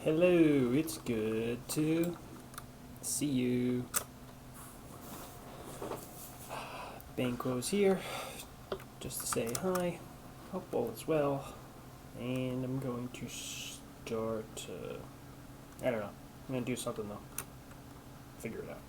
Hello, it's good to see you. Bainequo's here, just to say hi. Hope all is well. And I'm going to start. I don't know. I'm gonna do something though. Figure it out.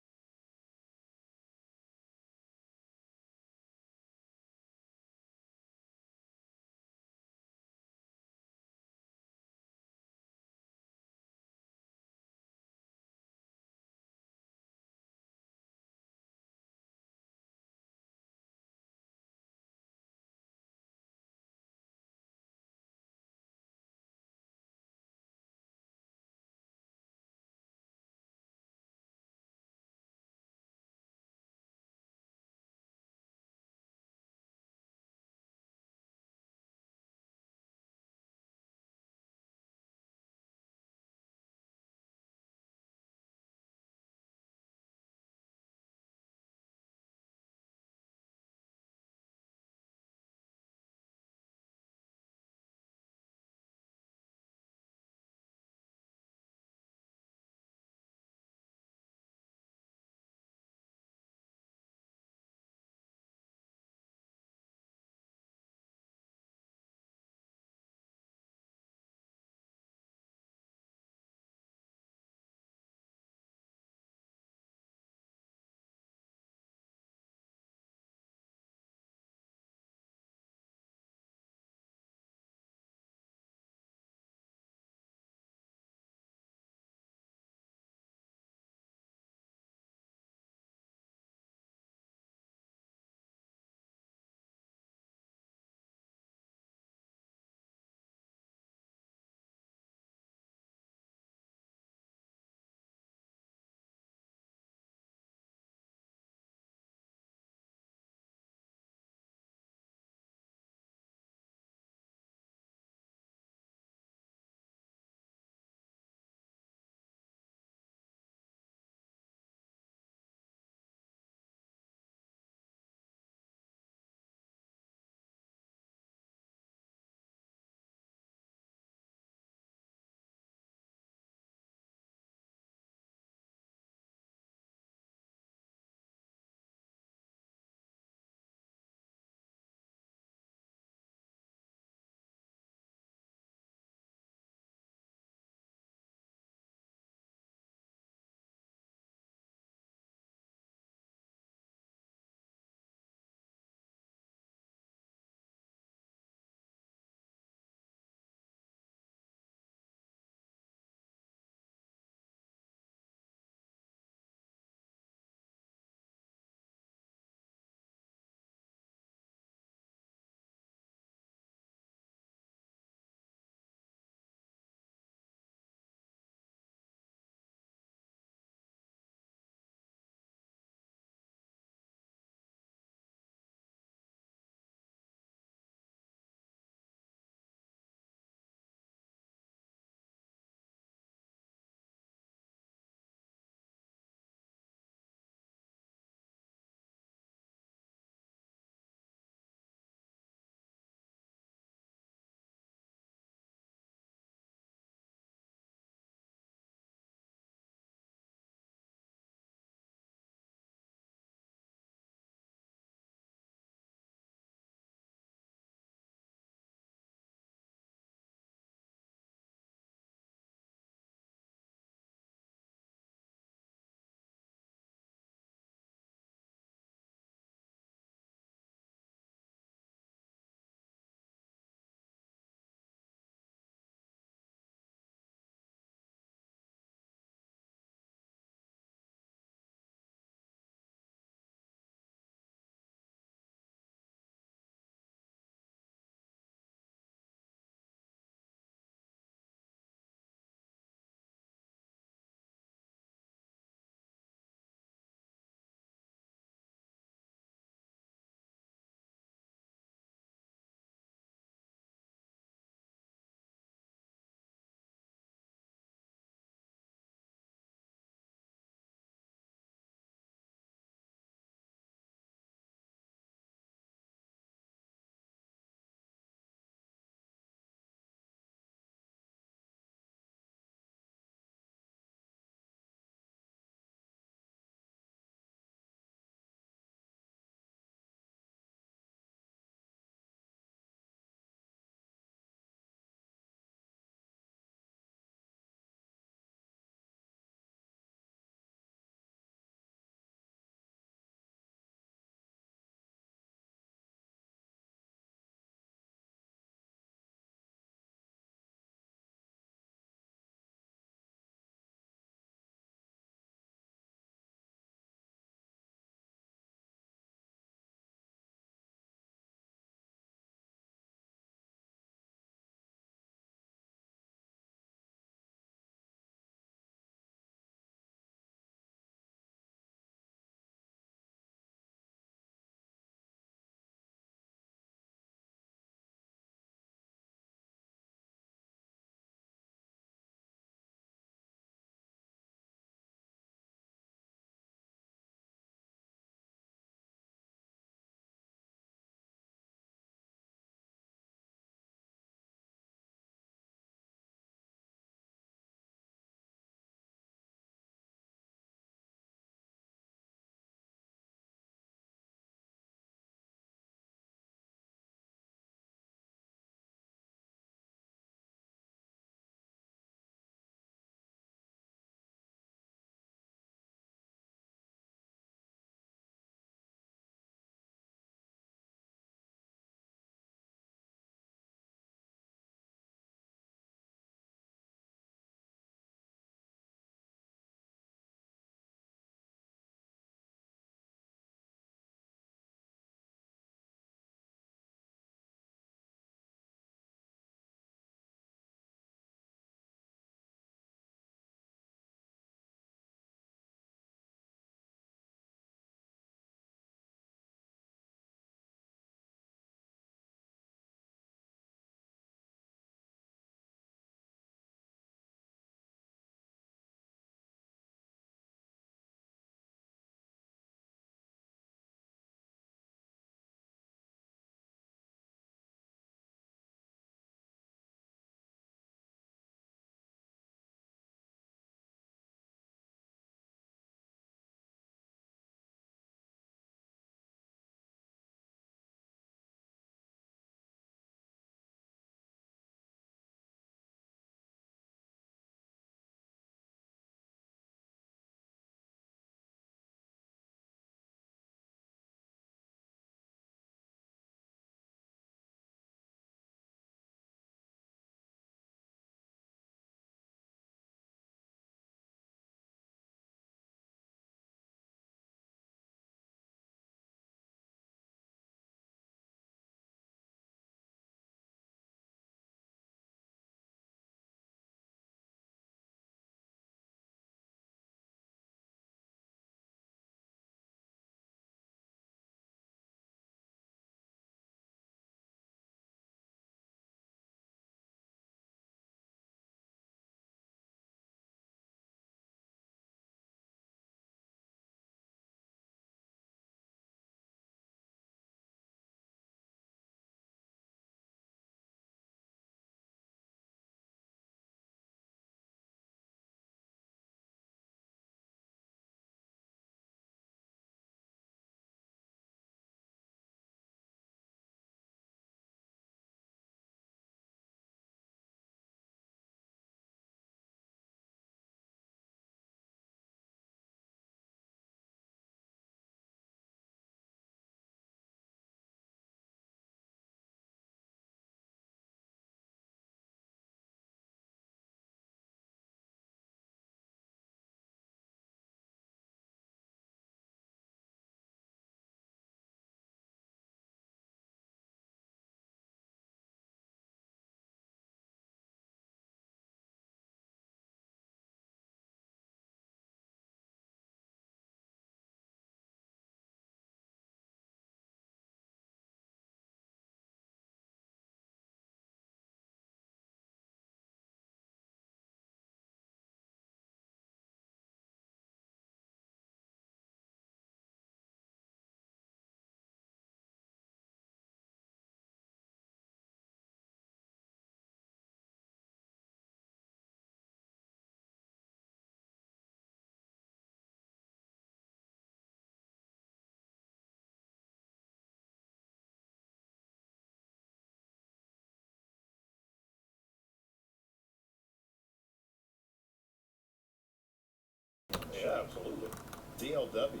DLW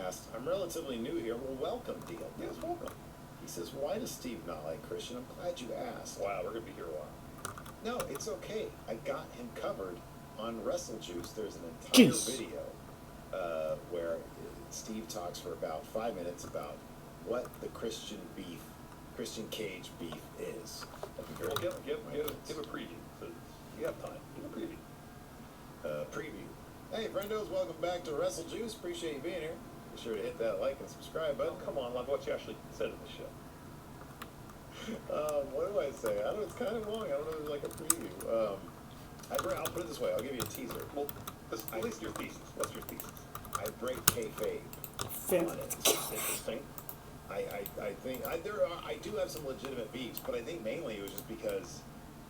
asked, I'm relatively new here. Well, welcome, DL. Yes, welcome. He says, why does Steve not like Christian? I'm glad you asked. Wow, we're going to be here a while. No, it's okay. I got him covered on Wrestle Juice. There's an entire video where Steve talks for about 5 minutes about what the Christian Cage beef is. Well, give a preview. So you have time. Give a preview. Preview. Hey, friendos, welcome back to Wrestle Juice. Appreciate you being here. Be sure to hit that like and subscribe button. Oh, come on, love what you actually said in the show. What do I say? I don't know. It's kind of long. I don't know if it's like a preview. I'll put it this way. I'll give you a teaser. Well, at least your thesis. What's your thesis? I break kayfabe on it. Interesting. I think I do have some legitimate beefs, but I think mainly it was just because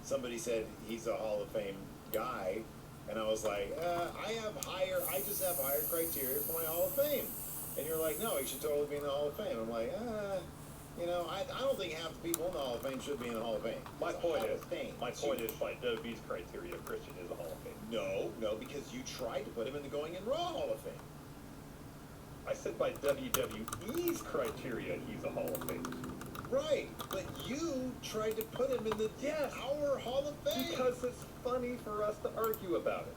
somebody said he's a Hall of Fame guy, and I was like, I just have higher criteria for my Hall of Fame. And you're like, no, he should totally be in the Hall of Fame. I'm like, I don't think half the people in the Hall of Fame should be in the Hall of Fame. My point is, by WWE's criteria, Christian is a Hall of Fame. No, because you tried to put him in the Going in Raw Hall of Fame. I said by WWE's criteria, he's a Hall of Fame. Right, but you tried to put him in our Hall of Fame. Because it's funny for us to argue about it.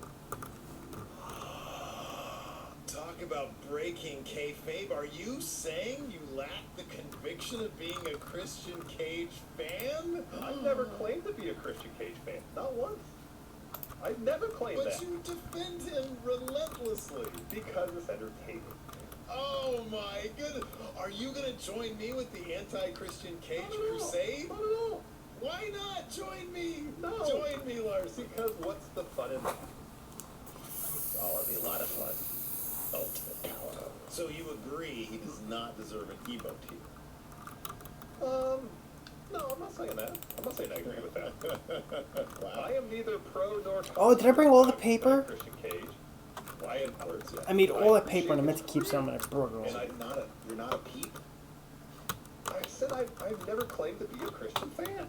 Talk about breaking kayfabe. Are you saying you lack the conviction of being a Christian Cage fan? I've never claimed to be a Christian Cage fan. Not once. I've never claimed that. But you defend him relentlessly. Because it's entertaining. Oh my goodness. Are you going to join me with the anti-Christian Cage crusade? Not at all. Why not? Join me. No. Join me, Lars. Because what's the fun in that? Oh, it'd be a lot of fun. Ultimate power. So you agree he does not deserve an emote here? No, I'm not saying that. I'm not saying I agree with that. Wow. I am neither pro nor con. Oh, did I bring all the paper? Christian Cage. Why in words? I made all that paper and I meant to keep some, and I broke it all. And you're not a peep? I said I've never claimed to be a Christian fan.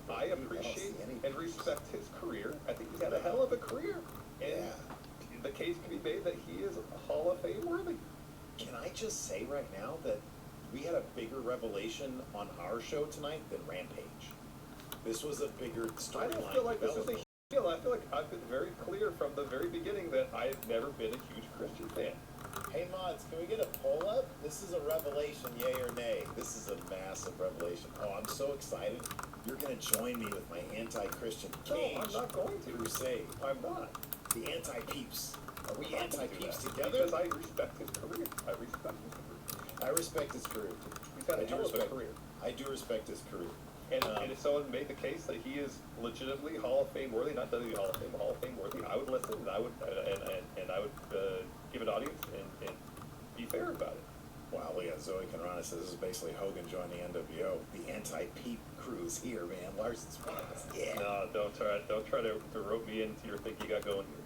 I appreciate and respect his career. I think he's had a hell of a career. And the case can be made that he is Hall of Fame worthy. Can I just say right now that we had a bigger revelation on our show tonight than Rampage? This was a bigger storyline. I don't feel like this is a deal. I feel like I've been very clear from the very beginning that I've never been a huge Christian fan. Hey mods, can we get a poll up? This is a revelation, yay or nay. This is a massive revelation. Oh, I'm so excited. You're going to join me with my anti-Christian Cage No, I'm not going to. crusade. I'm not. The anti-peeps. Are we anti-peeps together? together? Because I respect his career. I respect his career. I respect his career too. He's got a hell of a career. I do respect his career. And if someone made the case that he is legitimately Hall of Fame worthy, not WWE Hall of Fame, Hall of Fame worthy, I would listen and I would give an audience and be fair about it. Wow, look at Zoe Conrana says this is basically Hogan joining the NWO. The anti-peep crew's here, man. Larson's finest. Yeah. No, don't try to rope me into your thing you got going here.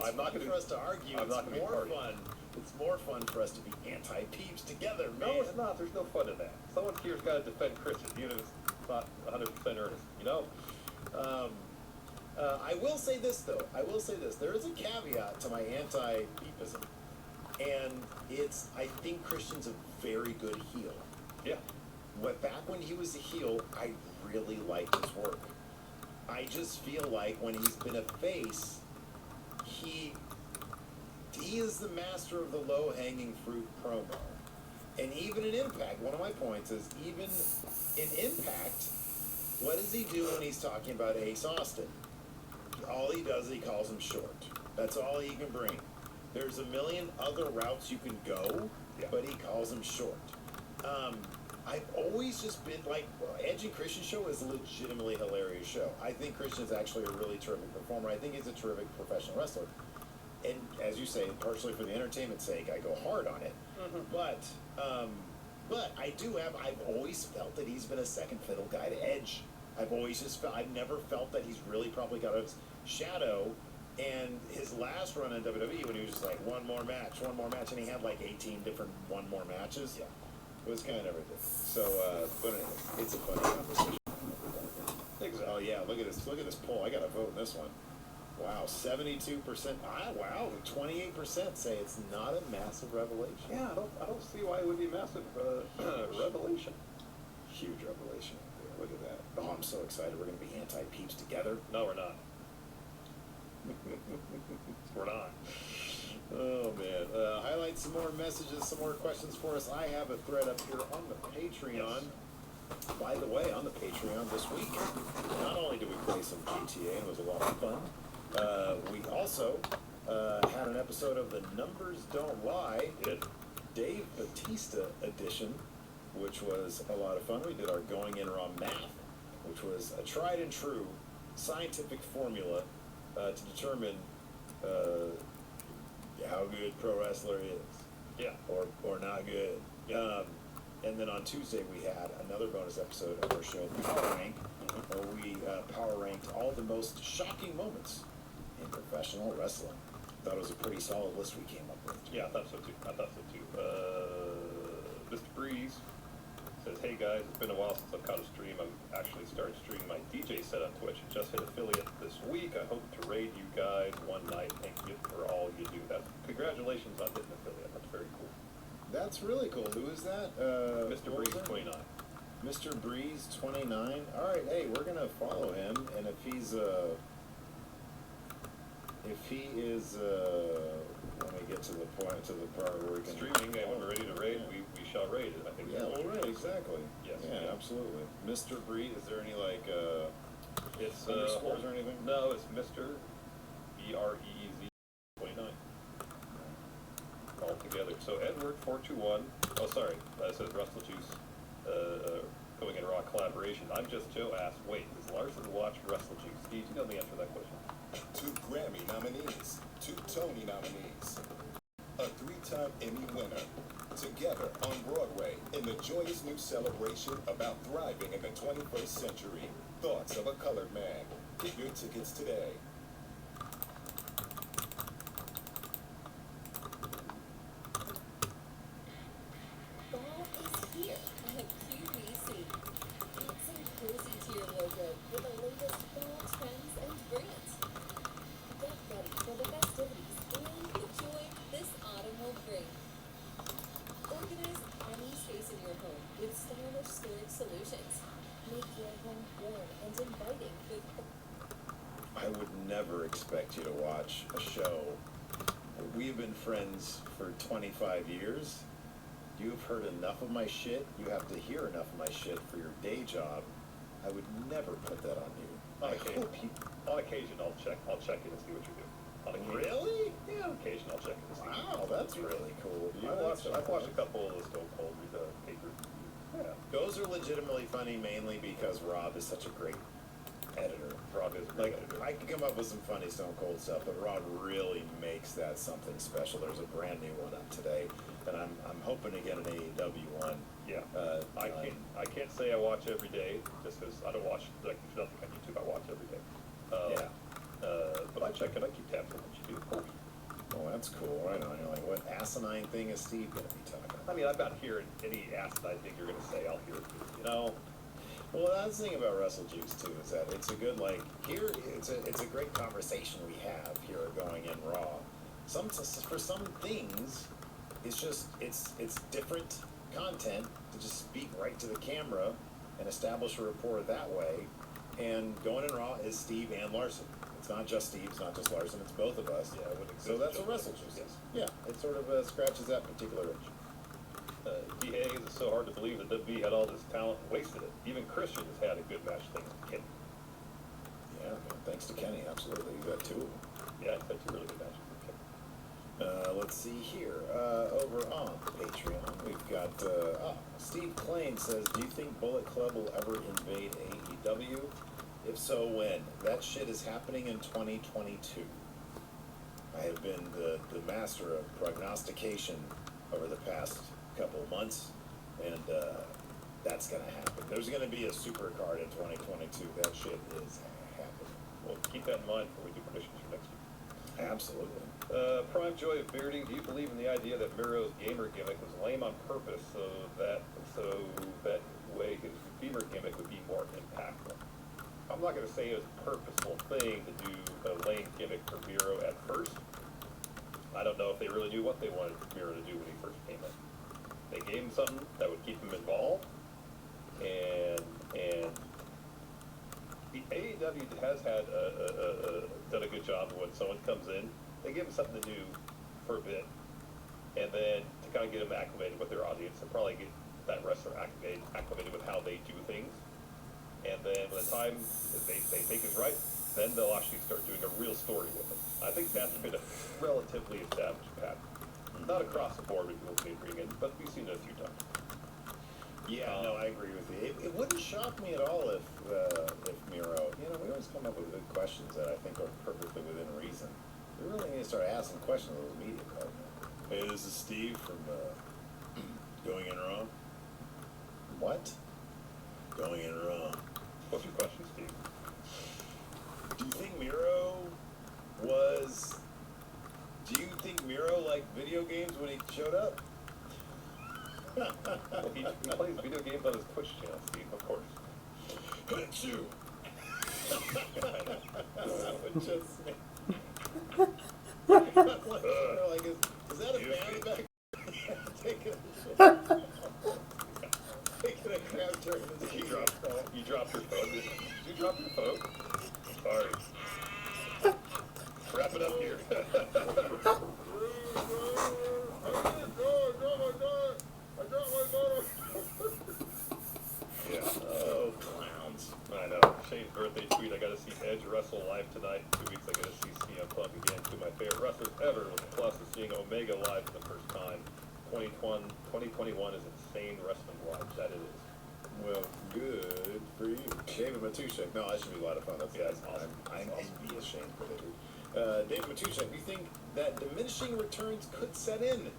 I'm not going to for us to argue. I'm not it's more fun. It's more fun for us to be anti-peeps together, man. No, it's not. There's no fun in that. Someone here's got to defend Christian, even if it's not 100% earnest. You know. I will say this though. I will say this. There is a caveat to my anti-peepism, and it's I think Christian's a very good heel. Yeah. Back when he was a heel, I really liked his work. I just feel like when he's been a face, he is the master of the low-hanging fruit promo. And even in Impact, one of my points is even in Impact, what does he do when he's talking about Ace Austin? All he does is he calls him short. That's all he can bring. There's a million other routes you can go, but he calls him short. I've always just been like, Edge and Christian show is a legitimately hilarious show. I think Christian's actually a really terrific performer. I think he's a terrific professional wrestler. And as you say, partially for the entertainment's sake, I go hard on it. Mm-hmm. But I've always felt that he's been a second fiddle guy to Edge. I've never felt that he's really probably got his shadow. And his last run in WWE, when he was just like, one more match, and he had like 18 different one more matches. Yeah. It was kind of everything. So, but anyway, it's a funny conversation. Oh yeah, look at this poll. I got to vote in this one. Wow, 72%. Wow, 28% say it's not a massive revelation. Yeah, I don't see why it would be a massive revelation. Huge revelation. Look at that. Oh, I'm so excited. We're going to be anti-peeps together. No, we're not. We're not. Oh, man. Highlight some more messages, some more questions for us. I have a thread up here on the Patreon. Yes. By the way, on the Patreon this week, not only did we play some GTA, and it was a lot of fun, we also had an episode of The Numbers Don't Lie, Dave Bautista edition, which was a lot of fun. We did our Going In Raw math, which was a tried and true scientific formula to determine how good pro wrestler is. Yeah. Or not good. And then on Tuesday we had another bonus episode of our show, Power Rank, where we power ranked all the most shocking moments in professional wrestling. Thought it was a pretty solid list we came up with. Yeah, I thought so too. Mr. Breeze says, hey guys, it's been a while since I've caught a stream. I'm actually starting streaming my DJ set on Twitch and just hit affiliate this week. I hope to raid you guys one night. Thank you for all you do. Congratulations on hitting affiliate. That's very cool. That's really cool. Who is that? Mr. Breeze 29. Mr. Breeze 29. All right, hey, we're gonna follow him, and if he is when we get to the part where we can streaming, and when we're ready to raid, we shall raid it. I think. Yeah, we'll raid, exactly. Yes. Yeah, absolutely. Mr. Breeze, is there any like it's underscores or anything? No, it's Mr. BREEZ 29. All together. So Edward 421. Oh, sorry. That says Russell Juice. Going in Raw collaboration. I'm just Joe asked. Wait, does Larson watch Russell Juice? Steve, you know the answer to that question. 2 Grammy nominees, 2 Tony nominees, a 3-time Emmy winner. Together on Broadway in the joyous new celebration about thriving in the 21st century. Thoughts of a Colored Man. Get your tickets today. Fall is here at QVC. Add some cozy to your wardrobe with the latest fall trends and brands. Get ready for the festivities and the joy this autumn will bring. Organize any space in your home with stylish storage solutions. Make your home warm and inviting with I would never expect you to watch a show. We've been friends for 25 years. You've heard enough of my shit. You have to hear enough of my shit for your day job. I would never put that on you. On occasion, I'll check it and see what you do. On occasion. Really? Yeah, on occasion I'll check it and see. Wow, that's really cool. I've watched a couple of the Stone Cold papers. Yeah. Those are legitimately funny mainly because Rob is such a great editor. Rob is a great editor. I can come up with some funny Stone Cold stuff, but Rob really makes that something special. There's a brand new one up today, and I'm hoping to get an AEW one. Yeah. I can't say I watch every day just because I don't watch like there's nothing on YouTube I watch every day. But I check it. I keep tabs on what you do. Cool. Oh, that's cool. Right on. You're like, what asinine thing is Steve going to be talking about? I mean, I'm not hearing any asinine thing you're going to say. I'll hear it. You know. Well, that's the thing about Wrestle Juice too is that it's a good here. It's a great conversation we have here at Going In Raw. For some things, it's just it's different content to just speak right to the camera and establish a rapport that way. And Going In Raw is Steve and Larson. It's not just Steve, it's not just Larson, it's both of us. Yeah, it would exist. So that's what Wrestle Juice is. Yeah, it sort of scratches that particular itch. DA, it's so hard to believe that WB had all this talent and wasted it. Even Christian has had a good match thanks to Kenny. Yeah, thanks to Kenny, absolutely. You got 2 of them. Yeah, he's had 2 really good matches with Kenny. Let's see here. Over on Patreon, we've got Steve Klain says, do you think Bullet Club will ever invade AEW? If so, when? That shit is happening in 2022. I have been the master of prognostication over the past couple months, and that's going to happen. There's going to be a super card in 2022. That shit is happening. Well, keep that in mind when we do predictions for next year. Absolutely. Prime Joy of Bearding, do you believe in the idea that Miro's gamer gimmick was lame on purpose so that way his gamer gimmick would be more impactful? Oh, I'm not going to say it was a purposeful thing to do a lame gimmick for Miro at first. I don't know if they really knew what they wanted Miro to do when he first came in. They gave him something that would keep him involved, and the AEW has had done a good job when someone comes in, they give them something to do for a bit, and then to kind of get them acclimated with their audience and probably get that wrestler acclimated with how they do things. And then by the time they think is right, then they'll actually start doing a real story with them. I think that's been a relatively established pattern. Not across the board with people they bring in, but we've seen it a few times. Yeah, no, I agree with you. It wouldn't shock me at all if Miro, we always come up with good questions that I think are perfectly within reason. We really need to start asking questions of those media club. Hey, this is Steve from Going In Wrong. What? Going In Wrong. What's your question, Steve? Do you think Miro liked video games when he showed up? Well, he plays video games on his Twitch channel, Steve, of course. Achoo! Just like, is that a band back? Taking a crap turn. You dropped your phone. Did you drop your phone? Sorry. Wrap it up here. Yeah. Oh, clowns. I know. Shane's birthday tweet. I got to see Edge wrestle live tonight. In 2 weeks, I got to see CM Punk again. Two of my favorite wrestlers ever. With the plus of seeing Omega live for the first time. 2021 is insane wrestling wise. That it is. Well, good for you. David Matushek. No, that should be a lot of fun. That's awesome. I'm envious Shane for David. David Matushek, we think that diminishing returns could set in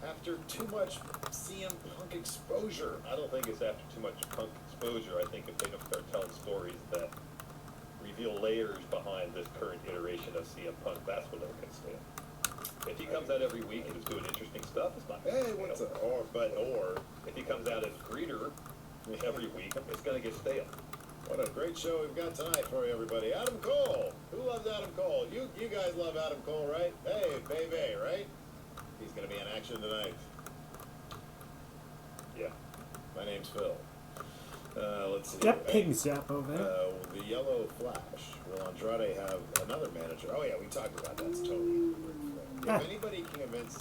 after too much CM Punk exposure. I don't think it's after too much Punk exposure. I think if they don't start telling stories that reveal layers behind this current iteration of CM Punk, that's when it'll get stale. If he comes out every week and is doing interesting stuff, it's not going to Hey, get stale. or If he comes out as greeter every week, it's going to get stale. what a great show we've got tonight for you, everybody. Adam Cole. Who loves Adam Cole? You guys love Adam Cole, right? Hey, baby, right? He's going to be in action tonight. Yeah. My name's Phil. Let's see. That pig zap over there. The Yellow Flash. Will Andrade have another manager? Oh, yeah, we talked about that. It's Tony. Ah. If anybody can convince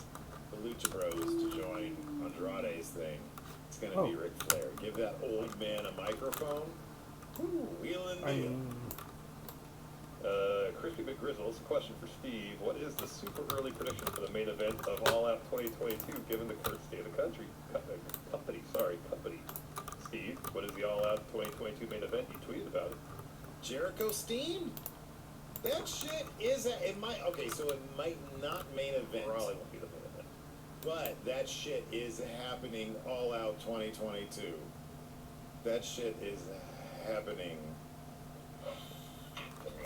the Lucha Bros to join Andrade's thing, it's going to be Ric Flair. Give that old man a microphone. Woo, wheeling I deal. mean, Crispy McGrizzles, question for Steve. What is the super early prediction for the main event of All Out 2022 given the current state of the country? Company. Steve, what is the All Out 2022 main event? You tweeted about it. Jericho Steen? That shit is it might so it might not main event. Probably won't be the main event. But that shit is happening all out 2022. That shit is happening. I'm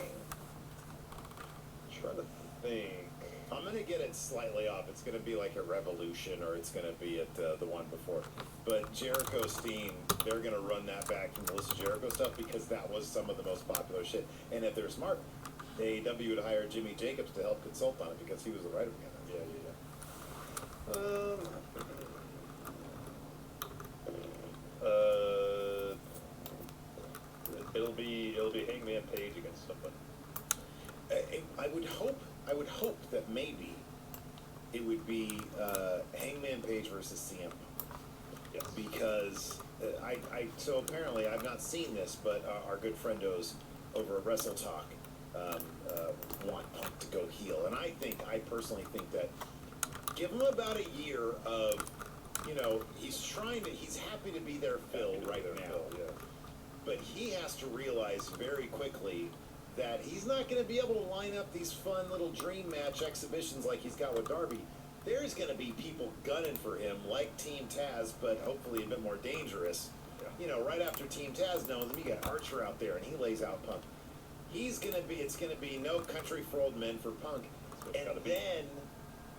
trying to think. I'm gonna get it slightly off. It's gonna be like a Revolution, or it's gonna be at the one before. But Jericho Steen, they're gonna run that back from Melissa Jericho stuff because that was some of the most popular shit. And if they're smart, AEW would hire Jimmy Jacobs to help consult on it because he was the writer behind it. It'll be Hangman Page against somebody. I would hope that maybe it would be Hangman Page versus CM Punk. Yes. Because so apparently I've not seen this, but our good friendos over at Wrestle Talk want Punk to go heel, and I personally think that give him about a year of, he's happy to be their Phil right now, but he has to realize very quickly that he's not going to be able to line up these fun little dream match exhibitions like he's got with Darby. There's going to be people gunning for him, like Team Taz, but hopefully a bit more dangerous. Yeah. Right after Team Taz knows him, you got Archer out there, and he lays out Punk. It's going to be no country for old men for Punk. And then,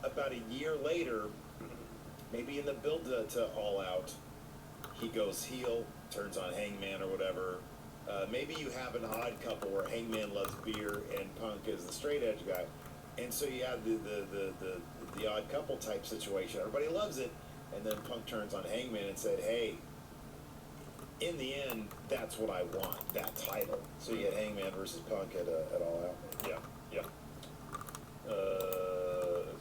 about a year later, maybe in the build to All Out, he goes heel, turns on Hangman or whatever. maybe you have an odd couple where Hangman loves beer and Punk is the straight edge guy, and so you have the odd couple type situation. Everybody loves it, and then Punk turns on Hangman and said, "Hey, in the end, that's what I want, that title." So you had Hangman versus Punk at All Out. Yeah, yeah.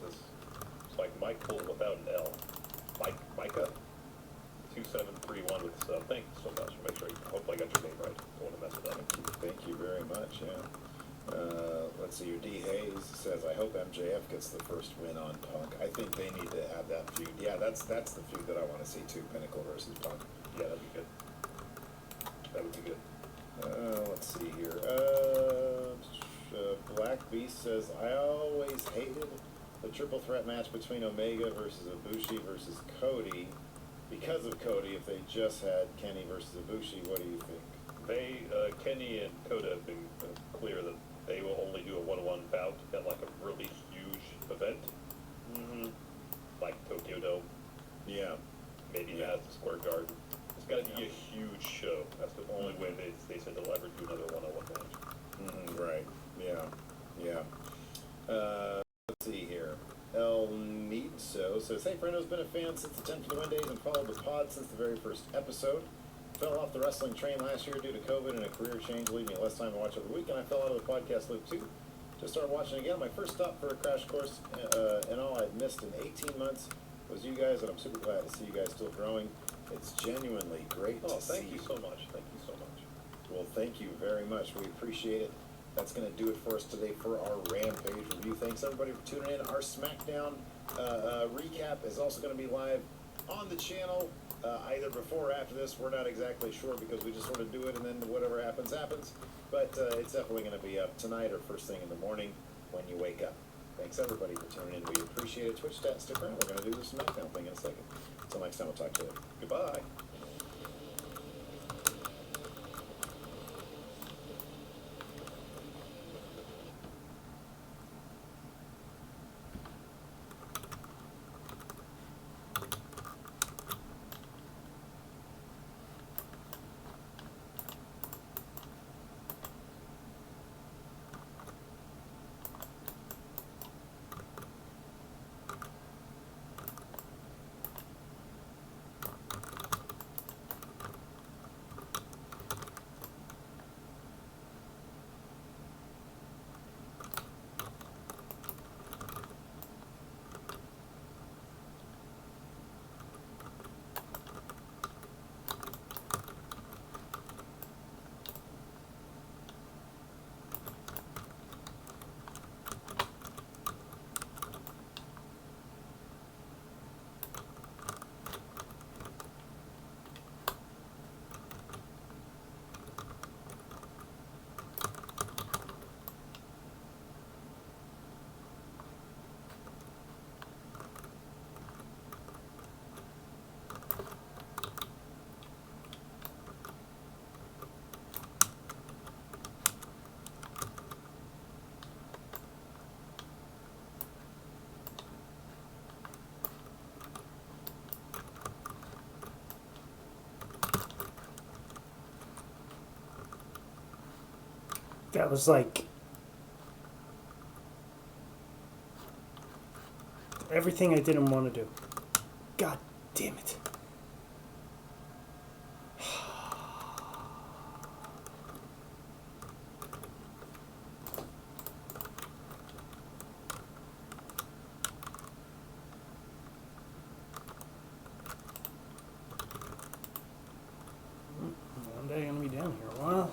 It's like Michael without an L. Micah 2731 with the sub. Thank you so much. Make sure hopefully I got your name right. Don't want to mess it up. Thank you very much. Yeah. Let's see. Your D Hayes says, "I hope MJF gets the first win on Punk." I think they need to have that feud. Yeah, that's the feud that I want to see too. Pinnacle versus Punk. Yeah, that'd be good. That would be good. Let's see here. Black Beast says, "I always hated the triple threat match between Omega versus Ibushi versus Cody because of Cody. If they just had Kenny versus Ibushi, what do you think?" Kenny and Coda have been clear that they will only do a one-on-one bout at like a really huge event, like Tokyo Dome, Yeah. maybe Madison Square Garden. It's got to be a huge show. That's the only way they said they'll ever do another one-on-one match. Right. Yeah. Let's see here. El Nidso says, "Hey, Ferndo's been a fan since the 10 to the Win days and followed the pod since the very first episode. Fell off the wrestling train last year due to COVID and a career change, leaving me less time to watch every week, and I fell out of the podcast loop too. Just started watching again. My first stop for a crash course and all I'd missed in 18 months was you guys, and I'm super glad to see you guys still growing. It's genuinely great to see. Thank you so much. Thank you so much. Well, thank you very much. We appreciate it. That's going to do it for us today for our Rampage review. Thanks, everybody, for tuning in. Our SmackDown recap is also going to be live on the channel, either before or after this. We're not exactly sure because we just sort of do it, and then whatever happens, happens. But it's definitely going to be up tonight or first thing in the morning when you wake up. Thanks, everybody, for tuning in. We appreciate it. Twitch stats, stick around. We're going to do the SmackDown thing in a second. Until next time, we'll talk to you later. Goodbye. That was like everything I didn't want to do. God damn it. One day I'm gonna be down here a while.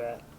bat.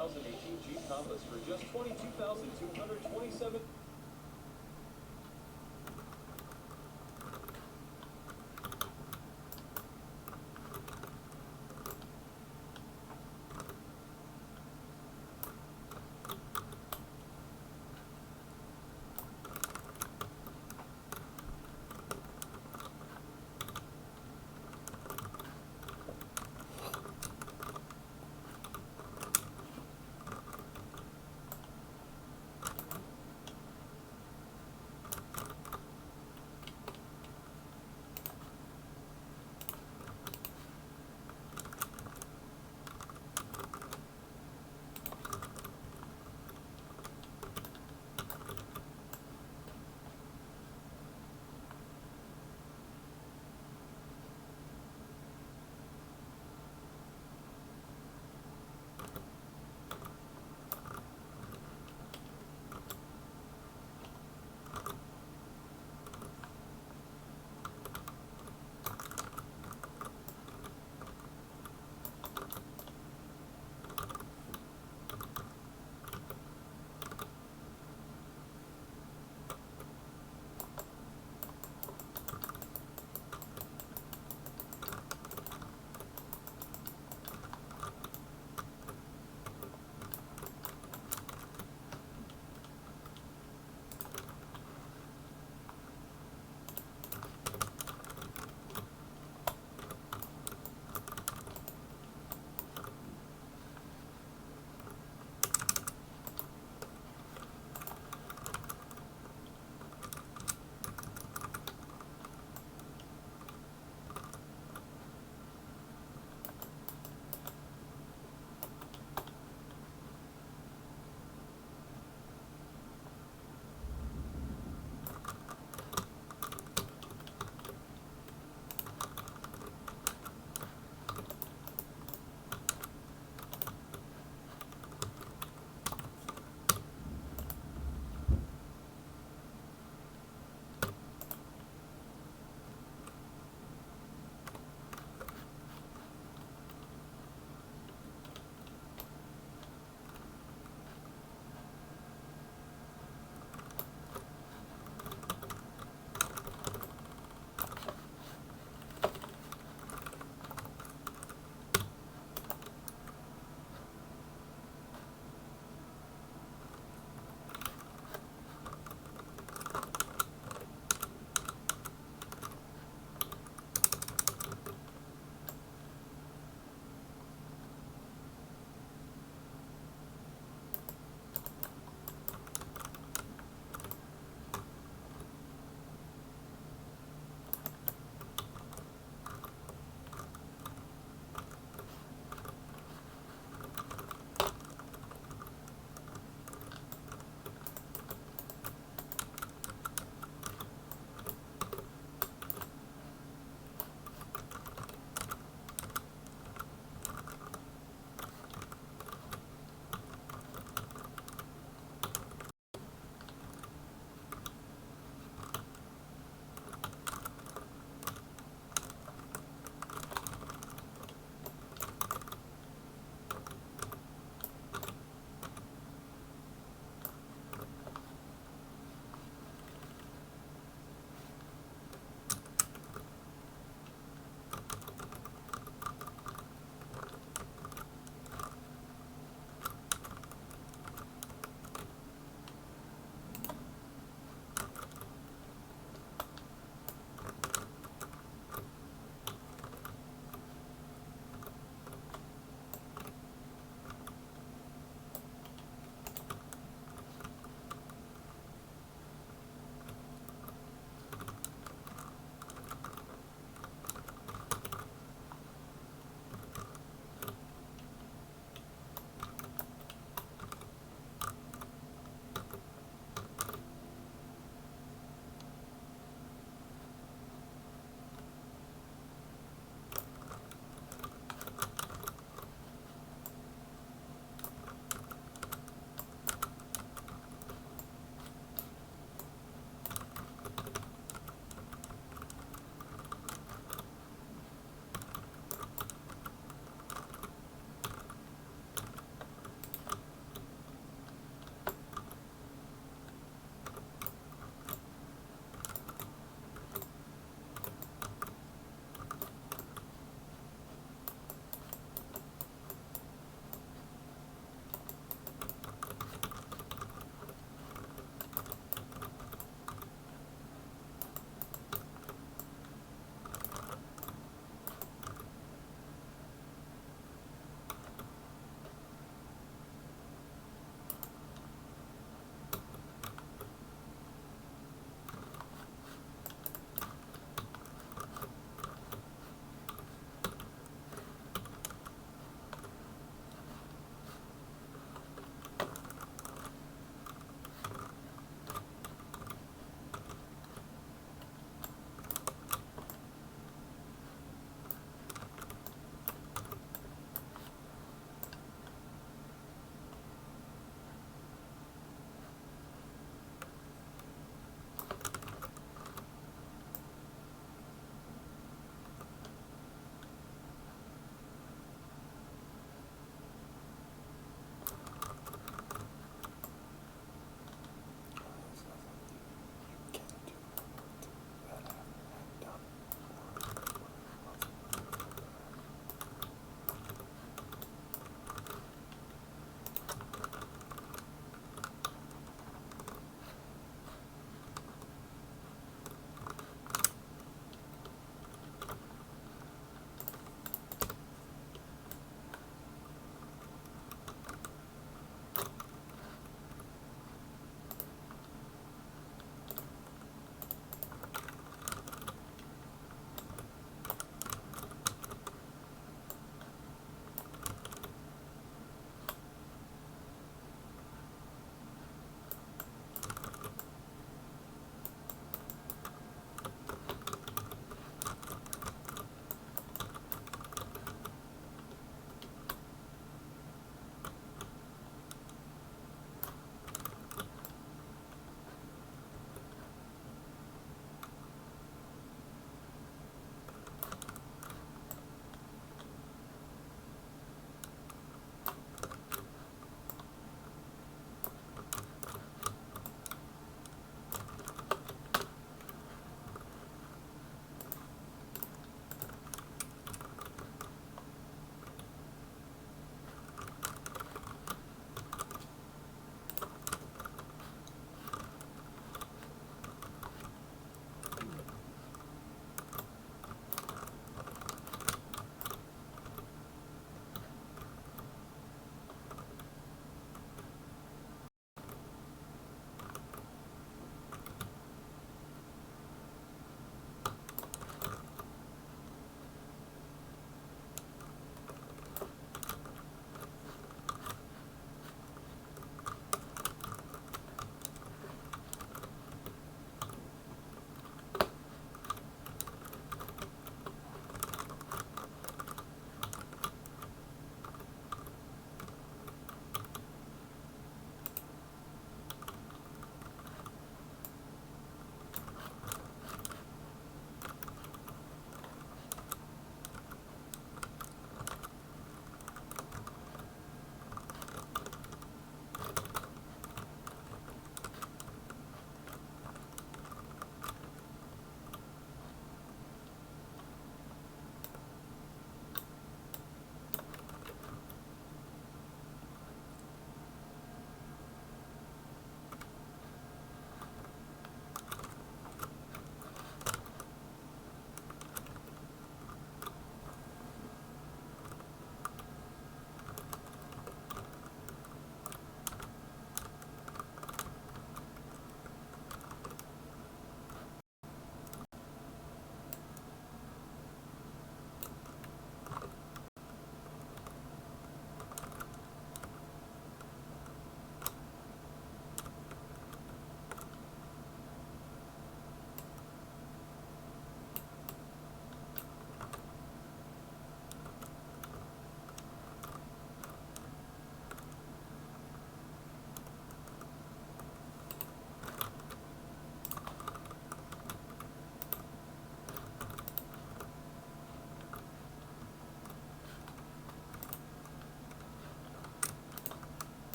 2018 Jeep Compass for just $22,227.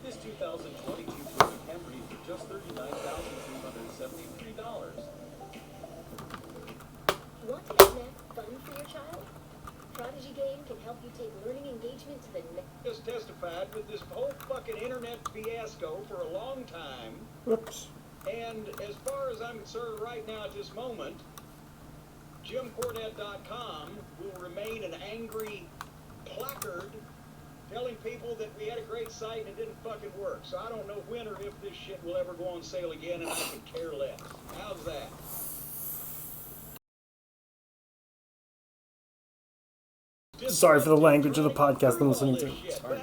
this 2022 Toyota Camry for just $39,273. Want to make math fun for your child? Prodigy Game can help you take learning engagement to the next. Just testified with this whole fucking internet fiasco for a long time. Whoops. And as far as I'm concerned right now at this moment, JimCornette.com will remain an angry placard telling people that we had a great site and it didn't fucking work. So I don't know when or if this shit will ever go on sale again, and I could care less. How's that? Sorry for the language of the podcast I'm listening to. Sorry.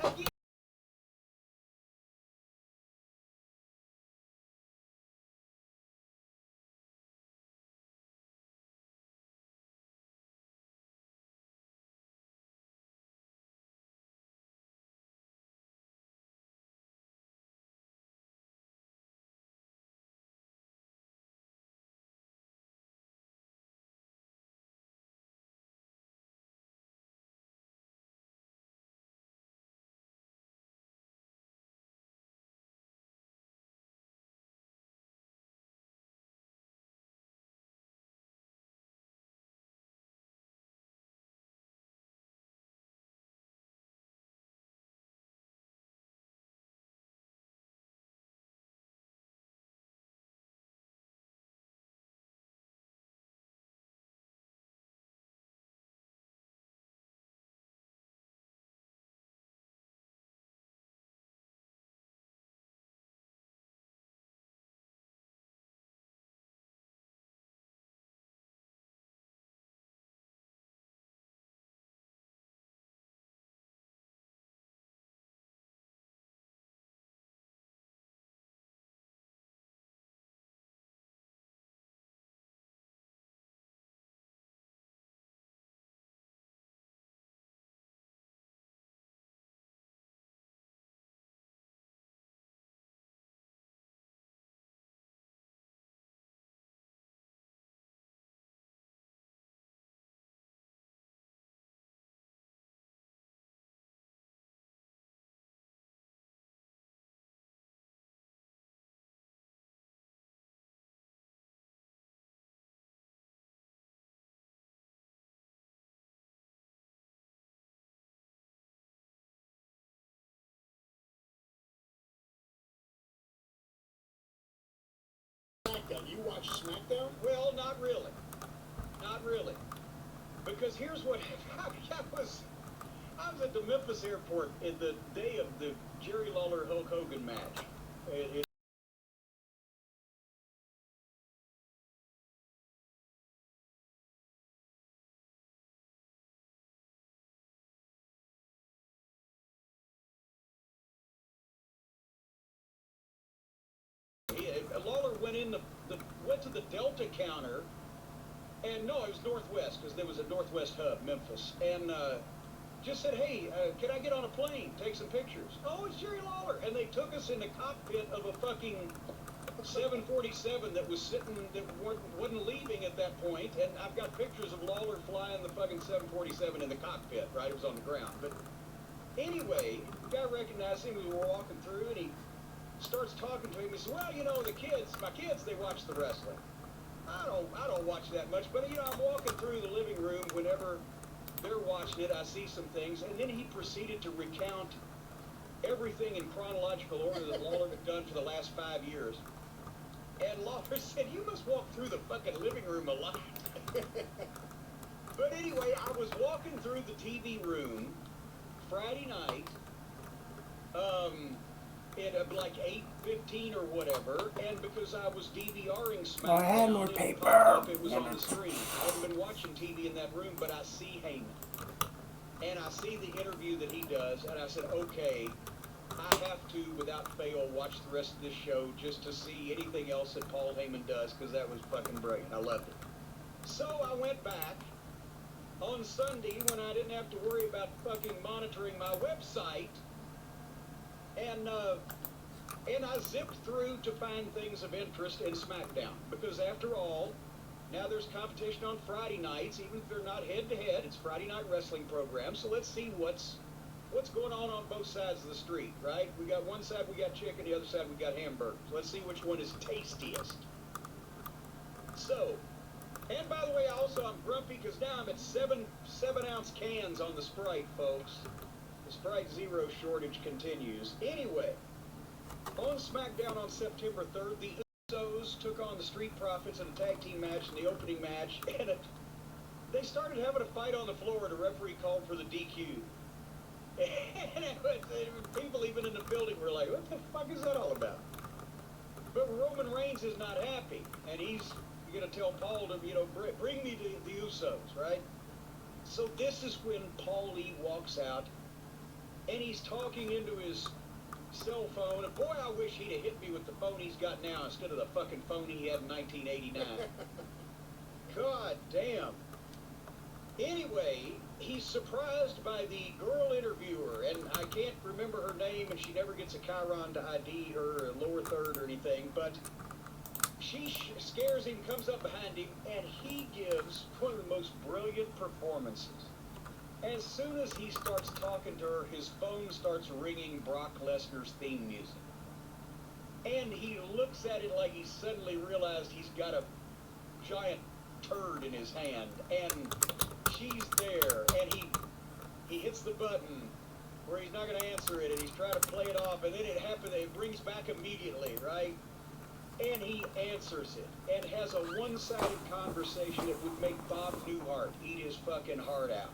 SmackDown. You watch SmackDown? Well, not really. Not really. Because here's what I was at the Memphis airport in the day of the Jerry Lawler Hulk Hogan match. Lawler went went to the Delta counter, and no, it was Northwest, because there was a Northwest hub, Memphis, and just said, hey, can I get on a plane, take some pictures? Oh, it's Jerry Lawler. And they took us in the cockpit of a fucking 747 that was sitting, that wasn't leaving at that point, and I've got pictures of Lawler flying the fucking 747 in the cockpit, right? It was on the ground. But anyway, the guy recognized him. We were walking through, and he starts talking to him. He says, well, you know, my kids, they watch the wrestling. I don't watch that much, but, you know, I'm walking through the living room whenever they're watching it. I see some things, and then he proceeded to recount everything in chronological order that Lawler had done for the last 5 years. And Lawler said, you must walk through the fucking living room a lot. But anyway, I was walking through the TV room Friday night, at like 8:15 or whatever, and because I was DVRing SmackDown, I had more paper. It was on the screen. I haven't been watching TV in that room, but I see Heyman. And I see the interview that he does, and I said, okay, I have to, without fail, watch the rest of this show just to see anything else that Paul Heyman does, because that was fucking brilliant. I loved it. So I went back on Sunday when I didn't have to worry about fucking monitoring my website, and I zipped through to find things of interest in SmackDown, because after all, now there's competition on Friday nights, even if they're not head-to-head. It's Friday night wrestling program, so let's see what's what's going on both sides of the street, right? We got one side we got chicken, the other side we got hamburgers. Let's see which one is tastiest. So, and by the way, also I'm grumpy because now I'm at 7-ounce cans on the Sprite, folks. The Sprite Zero shortage continues. Anyway, on SmackDown on September 3rd, the Usos took on the Street Profits in a tag team match in the opening match, and they started having a fight on the floor, and a referee called for the DQ. And people even in the building were like, what the fuck is that all about? But Roman Reigns is not happy, and he's going to tell Paul to, bring me the Usos, right? So this is when Paulie walks out, and he's talking into his cell phone, and boy, I wish he'd have hit me with the phone he's got now instead of the fucking phone he had in 1989. God damn. Anyway, he's surprised by the girl interviewer, and I can't remember her name, and she never gets a Chiron to ID her lower third or anything, but she scares him, comes up behind him, and he gives one of the most brilliant performances. As soon as he starts talking to her, his phone starts ringing Brock Lesnar's theme music. And he looks at it like he suddenly realized he's got a giant turd in his hand, and she's there, and he hits the button where he's not going to answer it, and he's trying to play it off, and then it brings back immediately, right? And he answers it, and has a one-sided conversation that would make Bob Newhart eat his fucking heart out.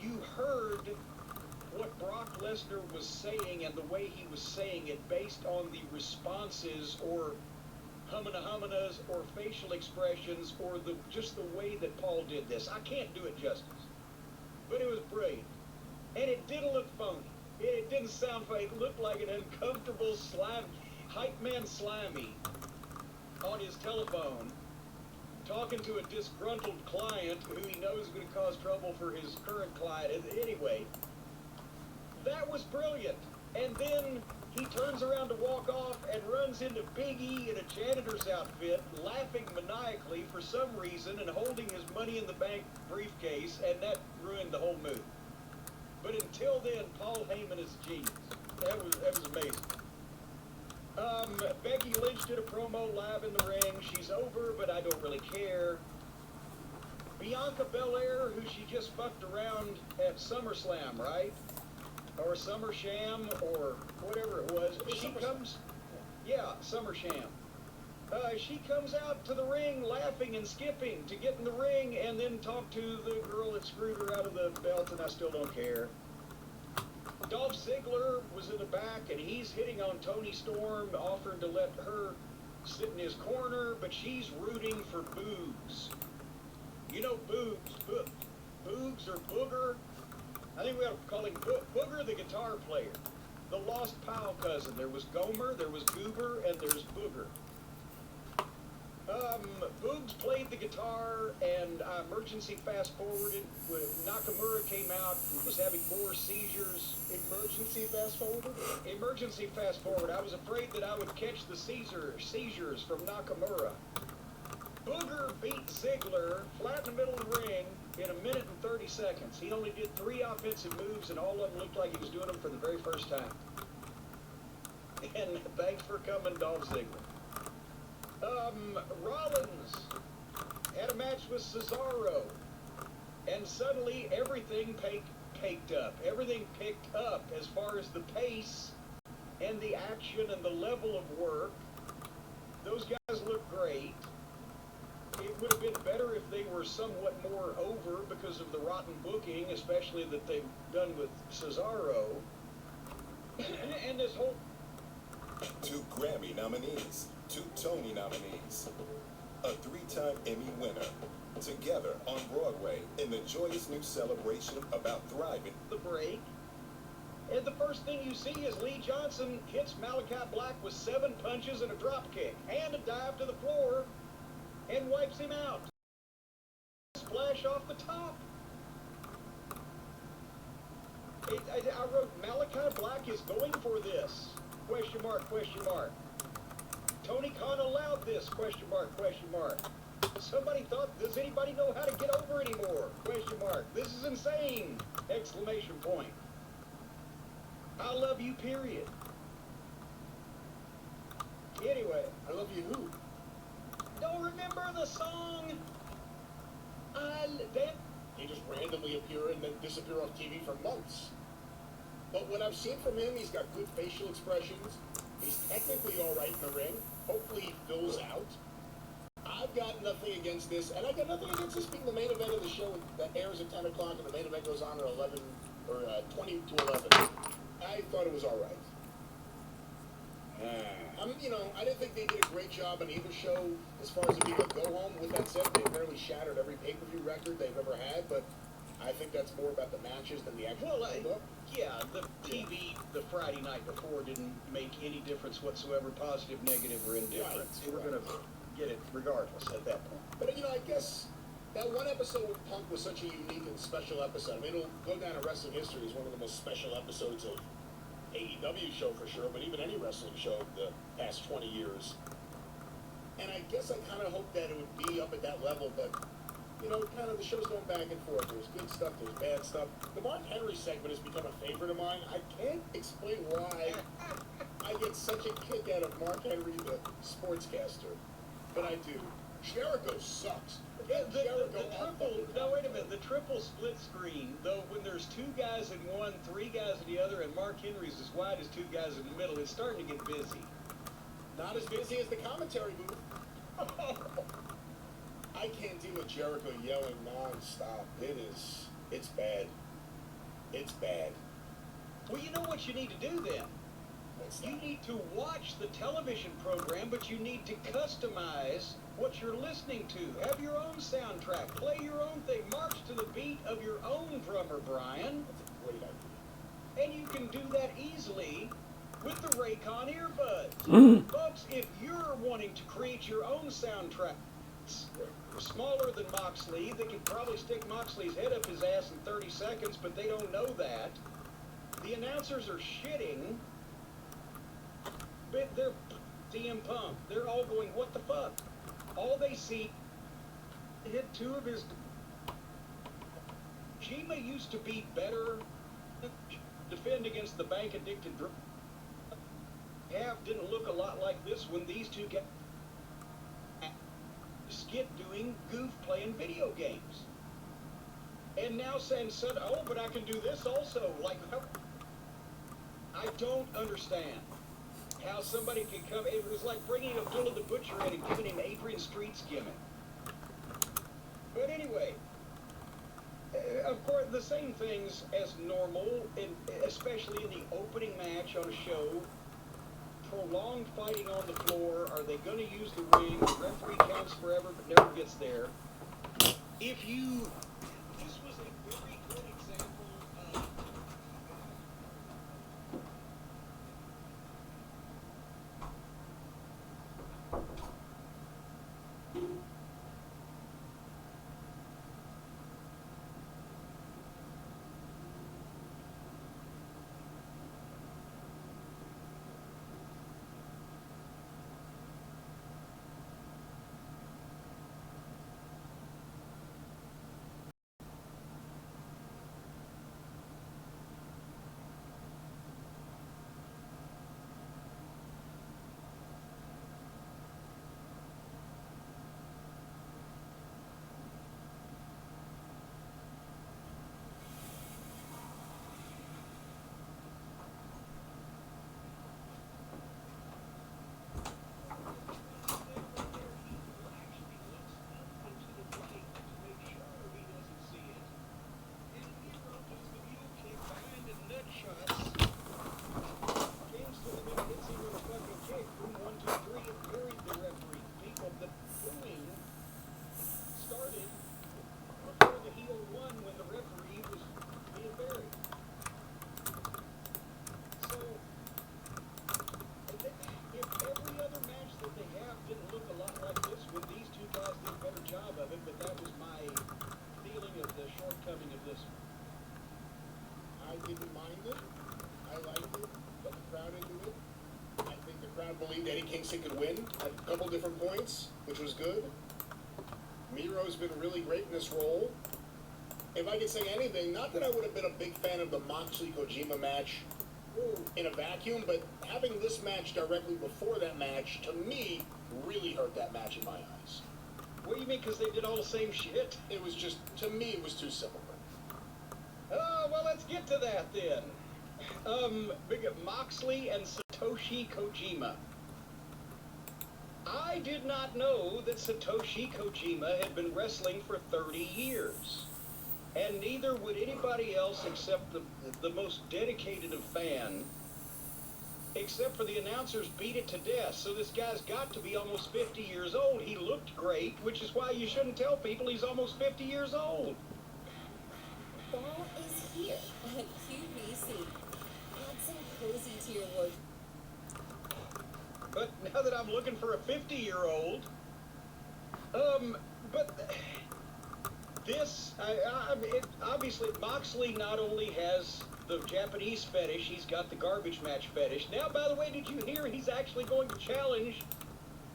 You heard what Brock Lesnar was saying and the way he was saying it based on the responses or humana-humanas or facial expressions or just the way that Paul did this. I can't do it justice. But it was brilliant. And it didn't look phony. It didn't sound funny. It looked like an uncomfortable hype man Slimy on his telephone talking to a disgruntled client who he knows is going to cause trouble for his current client. Anyway, that was brilliant. And then he turns around to walk off and runs into Big E in a janitor's outfit, laughing maniacally for some reason and holding his Money in the Bank briefcase, and that ruined the whole mood. But until then, Paul Heyman is genius. That was amazing. Becky Lynch did a promo live in the ring. She's over, but I don't really care. Bianca Belair, who she just fucked around at SummerSlam, right? Or SummerSham, or whatever it was. SummerSham. She comes out to the ring laughing and skipping to get in the ring and then talk to the girl that screwed her out of the belt, and I still don't care. Dolph Ziggler was in the back, and he's hitting on Toni Storm, offering to let her sit in his corner, but she's rooting for Boogs. You know Boogs. Boogs or Booger? I think we ought to call him Booger, the guitar player. The Lost Powell cousin. There was Gomer, there was Goober, and there's Booger. Boogs played the guitar, and emergency fast-forwarded when Nakamura came out and was having more seizures. Emergency fast forward? Emergency fast-forward. I was afraid that I would catch the seizures from Nakamura. Booger beat Ziggler flat in the middle of the ring in 1 minute and 30 seconds. He only did 3 offensive moves, and all of them looked like he was doing them for the very first time. And thanks for coming, Dolph Ziggler. Rollins had a match with Cesaro, and suddenly everything picked up. Everything picked up as far as the pace and the action and the level of work. Those guys look great. It would have been better if they were somewhat more over because of the rotten booking, especially that they've done with Cesaro. And this whole... 2 Grammy nominees, 2 Tony nominees, a 3-time Emmy winner, together on Broadway in the joyous new celebration about thriving. The break. And the first thing you see is Lee Johnson hits Malachi Black with 7 punches and a drop kick and a dive to the floor and wipes him out. Splash off the top. I wrote, Malachi Black is going for this. Question mark, question mark. Tony Khan allowed this, question mark, question mark. Somebody thought, does anybody know how to get over anymore? Question mark. This is insane! Exclamation point. I love you, period. Anyway, I love you who? don't remember the song? Damn. He just randomly appear and then disappear off TV for months. But what I've seen from him, he's got good facial expressions. He's technically all right in the ring. Hopefully he fills out. I've got nothing against this, and I've got nothing against this being the main event of the show that airs at 10 o'clock, and the main event goes on at 11, or 20 to 11. I thought it was all right. I didn't think they did a great job on either show as far as it being a go-home. With that said, they apparently shattered every pay-per-view record they've ever had, but I think that's more about the matches than the actual build-up. Yeah, the TV the Friday night before didn't make any difference whatsoever, positive, negative, or indifferent. Right, We're going to get it regardless at that point. But, I guess that one episode with Punk was such a unique and special episode. I mean, it'll go down in wrestling history as one of the most special episodes of AEW show for sure, but even any wrestling show of the past 20 years. And I guess I kind of hoped that it would be up at that level, but, kind of the show's going back and forth. There's good stuff, there's bad stuff. The Mark Henry segment has become a favorite of mine. I can't explain why I get such a kick out of Mark Henry, the sportscaster, but I do. Jericho sucks. The triple split screen, though, when there's two guys in one, three guys in the other, and Mark Henry's as wide as two guys in the middle, it's starting to get busy. Not as busy as the commentary booth. I can't deal with Jericho yelling non-stop. It's bad. It's bad. Well, you know what you need to do then? You need to watch the television program, but you need to customize what you're listening to. Have your own soundtrack. Play your own thing. March to the beat of your own drummer, Brian. That's a great idea. And you can do that easily with the Raycon earbuds. Folks, if you're wanting to create your own soundtrack, smaller than Moxley, they can probably stick Moxley's head up his ass in 30 seconds, but they don't know that. The announcers are shitting. But they're CM Punk. They're all going, what the fuck? All they see hit two of his. Shima used to be better. Defend against the bank addicted. Half didn't look a lot like this when these two got skit doing goof playing video games. And now saying, oh, but I can do this also. Like, I don't understand how somebody can come. It was like bringing Abdullah the Butcher in and giving him Adrian Street's gimmick. But anyway, of course, the same things as normal, especially in the opening match on a show. Prolonged fighting on the floor. Are they going to use the ring? The referee counts forever but never gets there. This was a very good example of. Believed Eddie Kingston could win at a couple different points, which was good. Miro's been really great in this role. If I could say anything, not that I would have been a big fan of the Moxley-Kojima match in a vacuum, but having this match directly before that match, to me, really hurt that match in my eyes. What do you mean, because they did all the same shit? It was just, to me, it was too simple. Well, let's get to that then. Moxley and Satoshi Kojima. I did not know that Satoshi Kojima had been wrestling for 30 years. And neither would anybody else except the most dedicated of fan, except for the announcers beat it to death. So this guy's got to be almost 50 years old. He looked great, which is why you shouldn't tell people he's almost 50 years old. Fall is here on QVC. Add some cozy to your wardrobe. But now that I'm looking for a 50-year-old, but this, obviously, Moxley not only has the Japanese fetish, he's got the garbage match fetish. Now, by the way, did you hear he's actually going to challenge,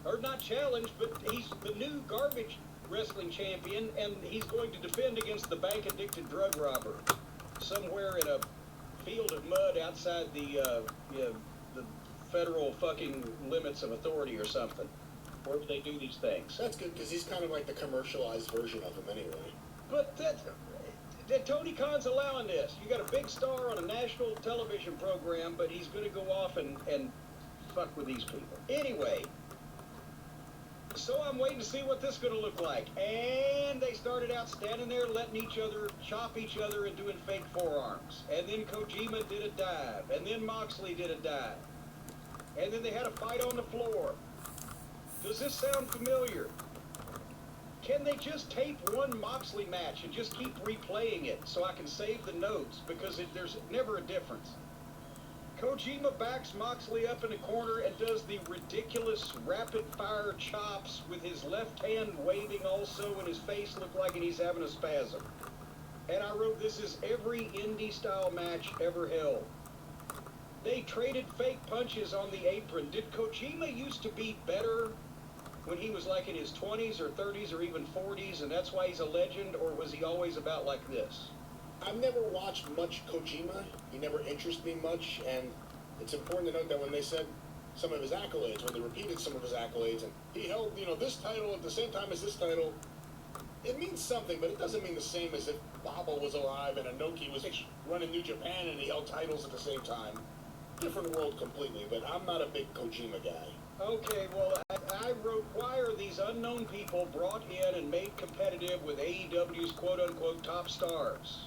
or not challenge, but he's the new garbage wrestling champion, and he's going to defend against the bank-addicted drug robber somewhere in a field of mud outside the federal fucking limits of authority or something, wherever they do these things. That's good, because he's kind of like the commercialized version of him anyway. But that Tony Khan's allowing this. You got a big star on a national television program, but he's going to go off and fuck with these people. Anyway, so I'm waiting to see what this is going to look like. And they started out standing there letting each other chop each other and doing fake forearms. And then Kojima did a dive. And then Moxley did a dive. And then they had a fight on the floor. Does this sound familiar? Can they just tape one Moxley match and just keep replaying it so I can save the notes? Because there's never a difference. Kojima backs Moxley up in a corner and does the ridiculous rapid-fire chops with his left hand waving also, and his face looked like he's having a spasm. And I wrote, this is every indie-style match ever held. They traded fake punches on the apron. Did Kojima used to be better when he was like in his 20s or 30s or even 40s, and that's why he's a legend, or was he always about like this? I've never watched much Kojima. He never interested me much, and it's important to note that when they said some of his accolades, when they repeated some of his accolades, and he held, this title at the same time as this title, it means something, but it doesn't mean the same as if Baba was alive and Inoki was running New Japan and he held titles at the same time. Different world completely, but I'm not a big Kojima guy. Okay, well, I wrote, why are these unknown people brought in and made competitive with AEW's quote-unquote top stars?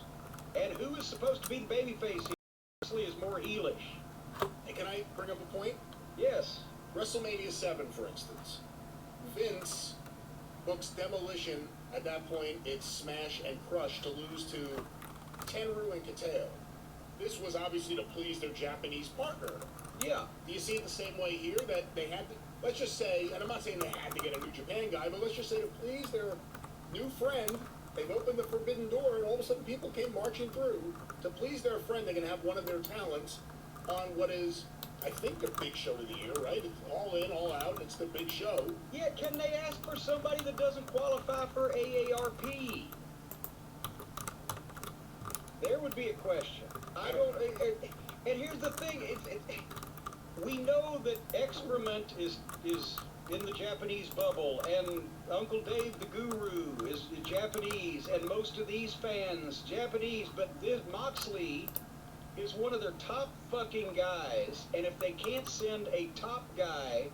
And who is supposed to be the babyface here? Moxley is more heelish. Hey, can I bring up a point? Yes. WrestleMania 7, for instance. Vince books Demolition. At that point, it's Smash and Crush to lose to Tenryu and Kateo. This was obviously to please their Japanese partner. Yeah. Do you see it the same way here, that they had to, let's just say, and I'm not saying they had to get a New Japan guy, but let's just say to please their new friend, they've opened the forbidden door, and all of a sudden people came marching through. To please their friend, they're going to have one of their talents on what is, I think, the big show of the year, right? It's all in, all out. It's the big show. Yeah, can they ask for somebody that doesn't qualify for AARP? There would be a question. I don't. And here's the thing: we know that excrement is in the Japanese bubble, and Uncle Dave the Guru is Japanese, and most of these fans Japanese. But this Moxley is one of their top fucking guys, and if they can't send a top guy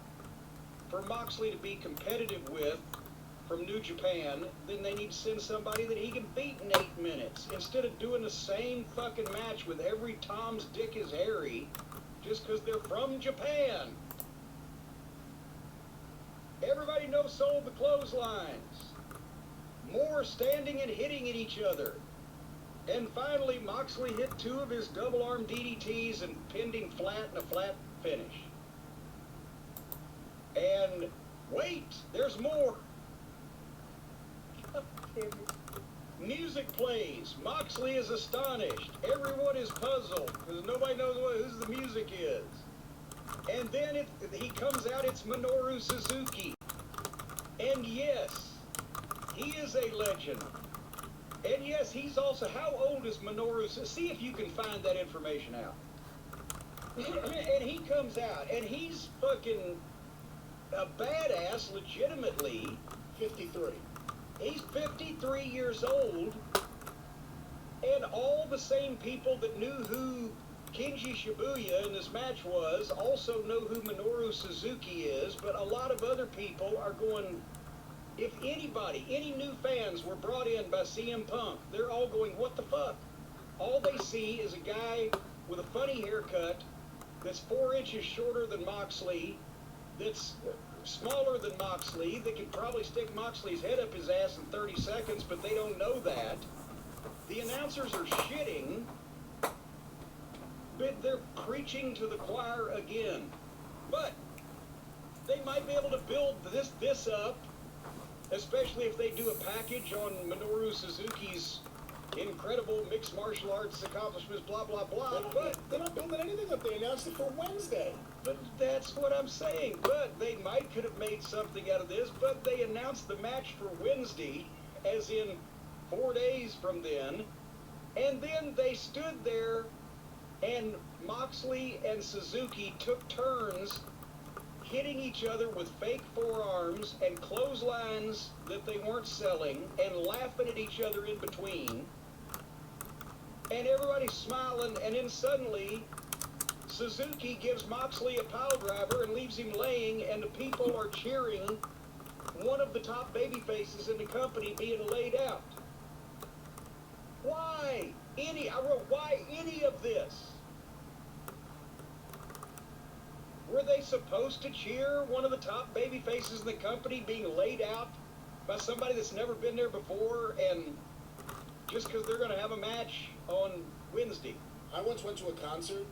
for Moxley to be competitive with from New Japan, then they need to send somebody that he can beat in 8 minutes, instead of doing the same fucking match with every Tom's dick is hairy just because they're from Japan. Everybody knows sold the clotheslines. More standing and hitting at each other. And finally, Moxley hit 2 of his double-arm DDTs and pinned him flat in a flat finish. And wait, there's more. Music plays. Moxley is astonished. Everyone is puzzled because nobody knows who the music is. And then he comes out, it's Minoru Suzuki. And yes, He is a legend. And yes, he's also, how old is Minoru? See if you can find that information out. And he comes out, and he's fucking a badass, legitimately. 53. He's 53 years old, and all the same people that knew who Kenji Shibuya in this match was also know who Minoru Suzuki is, but a lot of other people are going, if anybody, any new fans were brought in by CM Punk, they're all going, what the fuck? All they see is a guy with a funny haircut that's 4 inches shorter than Moxley, that's smaller than Moxley, that can probably stick Moxley's head up his ass in 30 seconds, but they don't know that. The announcers are shitting, but they're preaching to the choir again. But they might be able to build this up, especially if they do a package on Minoru Suzuki's incredible mixed martial arts accomplishments, blah, blah, blah. But They're not building anything up. They announced it for Wednesday. But that's what I'm saying. But they could have made something out of this, but they announced the match for Wednesday, as in 4 days from then, and then they stood there, and Moxley and Suzuki took turns hitting each other with fake forearms and clotheslines that they weren't selling, and laughing at each other in between. And everybody's smiling, and then suddenly Suzuki gives Moxley a pile driver and leaves him laying, and the people are cheering one of the top baby faces in the company being laid out. Why? Why any of this? Were they supposed to cheer one of the top baby faces in the company being laid out by somebody that's never been there before, and just because they're going to have a match on Wednesday? I once went to a concert,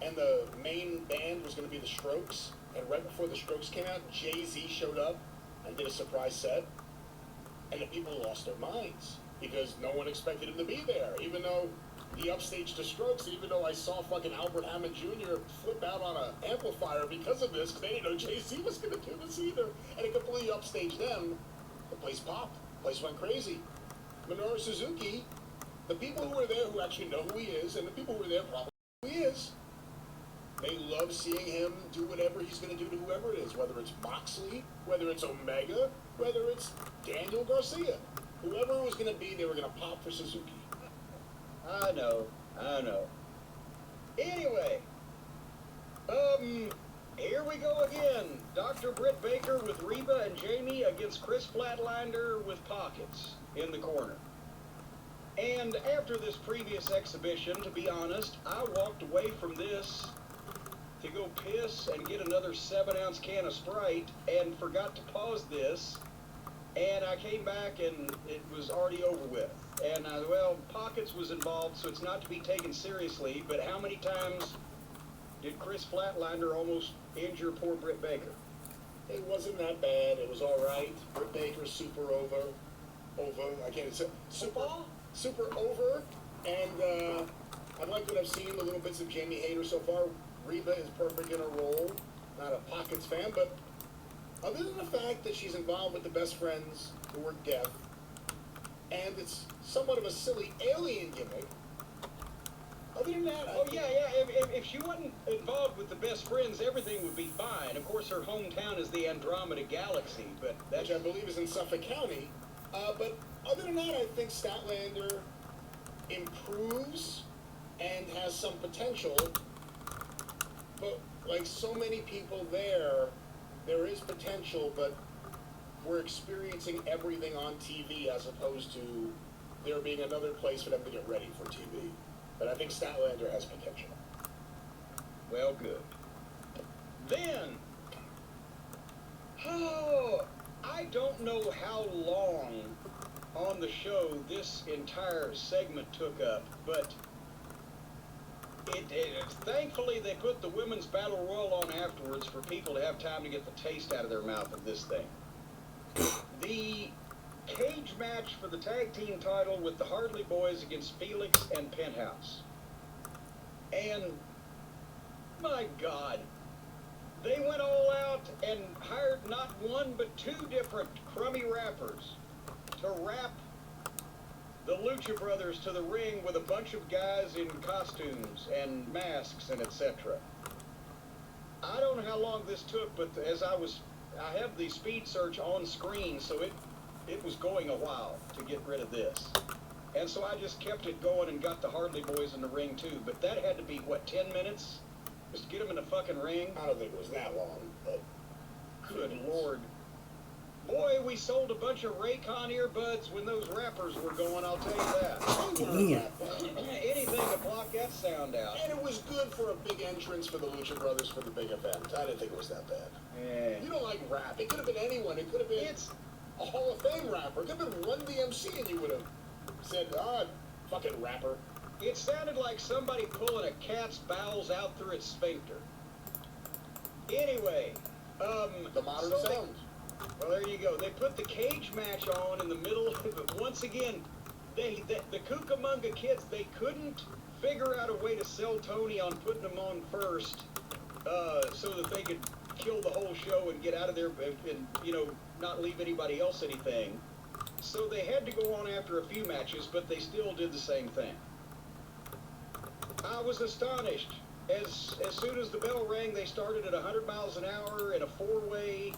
and the main band was going to be the Strokes, and right before the Strokes came out, Jay-Z showed up and did a surprise set, and the people lost their minds because no one expected him to be there, even though he upstaged the Strokes, even though I saw fucking Albert Hammond Jr. flip out on an amplifier because of this, because they didn't know Jay-Z was going to do this either, and it completely upstaged them. The place popped. The place went crazy. Minoru Suzuki, the people who were there who actually know who he is, and the people who were there probably know who he is, they love seeing him do whatever he's going to do to whoever it is, whether it's Moxley, whether it's Omega, whether it's Daniel Garcia. Whoever it was going to be, they were going to pop for Suzuki. I know. Anyway, here we go again. Dr. Britt Baker with Reba and Jamie against Chris Flatlander with Pockets in the corner. And after this previous exhibition, to be honest, I walked away from this to go piss and get another 7-ounce can of Sprite and forgot to pause this. And I came back and it was already over with. And, well, Pockets was involved, so it's not to be taken seriously, but how many times did Chris Flatlander almost injure poor Britt Baker? It wasn't that bad. It was all right. Britt Baker's super over. I can't say super over. And I like what I've seen, the little bits of Jamie Hayter so far. Reba is perfect in her role. Not a Pockets fan, but other than the fact that she's involved with the best friends who are deaf, and it's somewhat of a silly alien gimmick. Other than that, If she wasn't involved with the best friends, everything would be fine. Of course, her hometown is the Andromeda Galaxy, but which I believe is in Suffolk County. But other than that, I think Statlander improves and has some potential. But like so many people there is potential, but we're experiencing everything on TV as opposed to there being another place for them to get ready for TV. But I think Statlander has potential. well, good. Then, I don't know how long on the show this entire segment took up, but thankfully they put the Women's Battle Royal on afterwards for people to have time to get the taste out of their mouth of this thing. The cage match for the tag team title with the Hartley Boys against Felix and Penthouse. And, my God, they went all out and hired not one but two different crummy rappers to wrap the Lucha Brothers to the ring with a bunch of guys in costumes and masks and etc. I don't know how long this took, but I have the speed search on screen, so it was going a while to get rid of this. And so I just kept it going and got the Harley Boys in the ring too. But that had to be, what, 10 minutes? Just to get them in the fucking ring? I don't think it was that long, but Good Lord. Boy, we sold a bunch of Raycon earbuds when those rappers were going, I'll tell you that. Damn. Anything to block that sound out. And it was good for a big entrance for the Lucha Brothers for the big event. I didn't think it was that bad. Yeah. You don't like rap. It could have been anyone. It could have been a Hall of Fame rapper. It could have been Run DMC, and you would have said, fucking rapper. It sounded like somebody pulling a cat's bowels out through its sphincter. Anyway, The modern so sound. Well, there you go. They put the cage match on in the middle, but once again, the Cucamonga kids, they couldn't figure out a way to sell Tony on putting them on first, so that they could kill the whole show and get out of there and not leave anybody else anything. So they had to go on after a few matches, but they still did the same thing. I was astonished. As soon as the bell rang, they started at 100 miles an hour in a four-way,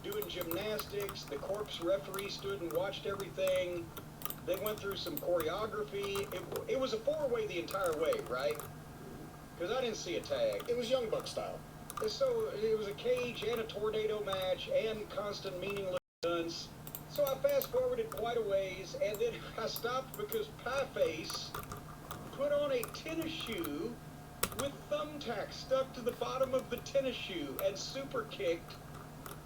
doing gymnastics. The corpse referee stood and watched everything. They went through some choreography. It was a four-way the entire way, right? Because I didn't see a tag. It was Young Buck style. And so it was a cage and a tornado match and constant meaningless stunts. So I fast-forwarded quite a ways, and then I stopped because Pieface put on a tennis shoe with thumbtacks stuck to the bottom of the tennis shoe and super kicked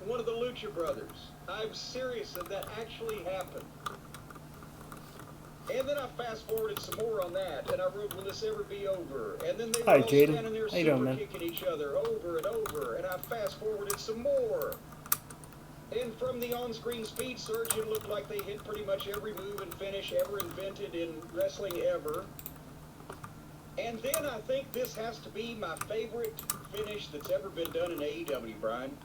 one of the Lucha Brothers. I'm serious that actually happened. And then I fast-forwarded some more on that, and I wrote, will this ever be over? And then they were Hi, all Jaden. standing there How you doing, super man? kicking each other over and over, and I fast-forwarded some more. And from the on-screen speed search, it looked like they hit pretty much every move and finish ever invented in wrestling ever. And then I think this has to be my favorite finish that's ever been done in AEW, Brian.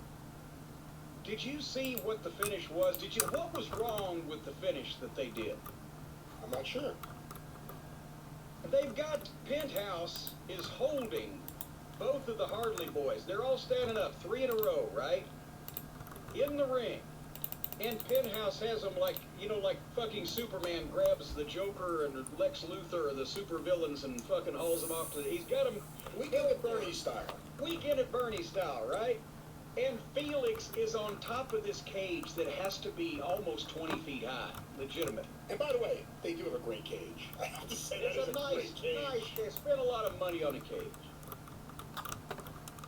Did you see what the finish was? What was wrong with the finish that they did? I'm not sure. They've got Penthouse is holding both of the Harley Boys. They're all standing up, 3 in a row, right? In the ring. And Penthouse has them like fucking Superman grabs the Joker and Lex Luthor or the super villains and fucking hauls them off to he's got them Weekend at Bernie's style. Weekend at Bernie style, right? And Felix is on top of this cage that has to be almost 20 feet high. Legitimate. And by the way, they do have a great cage. I have to say that It's is a a great cage. they spent a lot of money on a cage.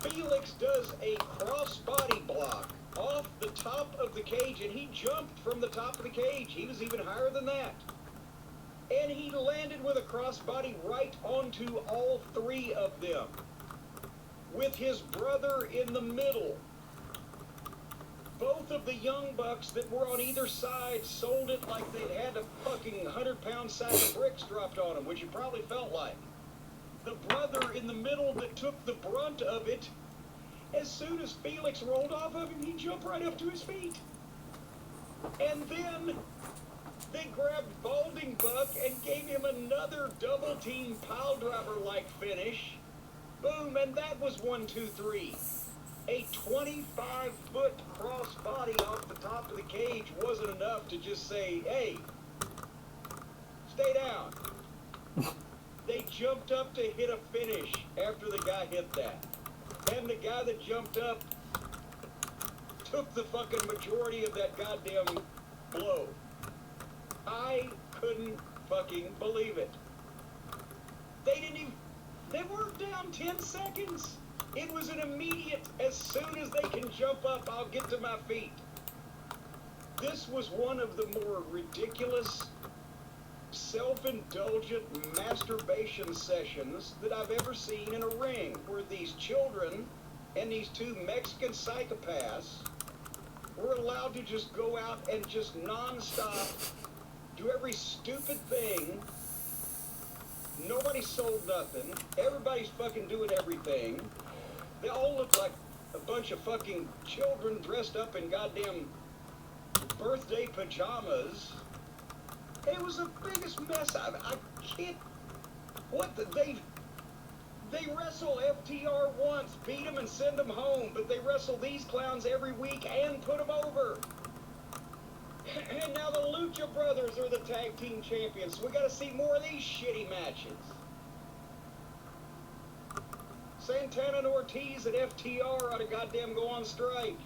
Felix does a crossbody block off the top of the cage, and he jumped from the top of the cage. He was even higher than that. And he landed with a crossbody right onto all 3 of them, with his brother in the middle. Both of the Young Bucks that were on either side sold it like they'd had a fucking 100-pound sack of bricks dropped on them, which it probably felt like. The brother in the middle that took the brunt of it, as soon as Felix rolled off of him, he jumped right up to his feet. And then they grabbed Balding Buck and gave him another double-team pile-driver-like finish. Boom, and that was 1, 2, 3. A 25-foot crossbody off the top of the cage wasn't enough to just say, hey, stay down. They jumped up to hit a finish after the guy hit that. And the guy that jumped up took the fucking majority of that goddamn blow. I couldn't fucking believe it. They weren't down 10 seconds. It was an immediate, as soon as they can jump up, I'll get to my feet. This was one of the more ridiculous, self-indulgent masturbation sessions that I've ever seen in a ring, where these children and these 2 Mexican psychopaths were allowed to just go out and just non-stop do every stupid thing. Nobody sold nothing. Everybody's fucking doing everything. They all look like a bunch of fucking children dressed up in goddamn birthday pajamas. It was the biggest mess. I can't. What the, they wrestle FTR once, beat him and send him home, but they wrestle these clowns every week and put them over. And now the Lucha Brothers are the tag team champions. So we got to see more of these shitty matches. Santana and Ortiz and FTR ought to goddamn go on strike.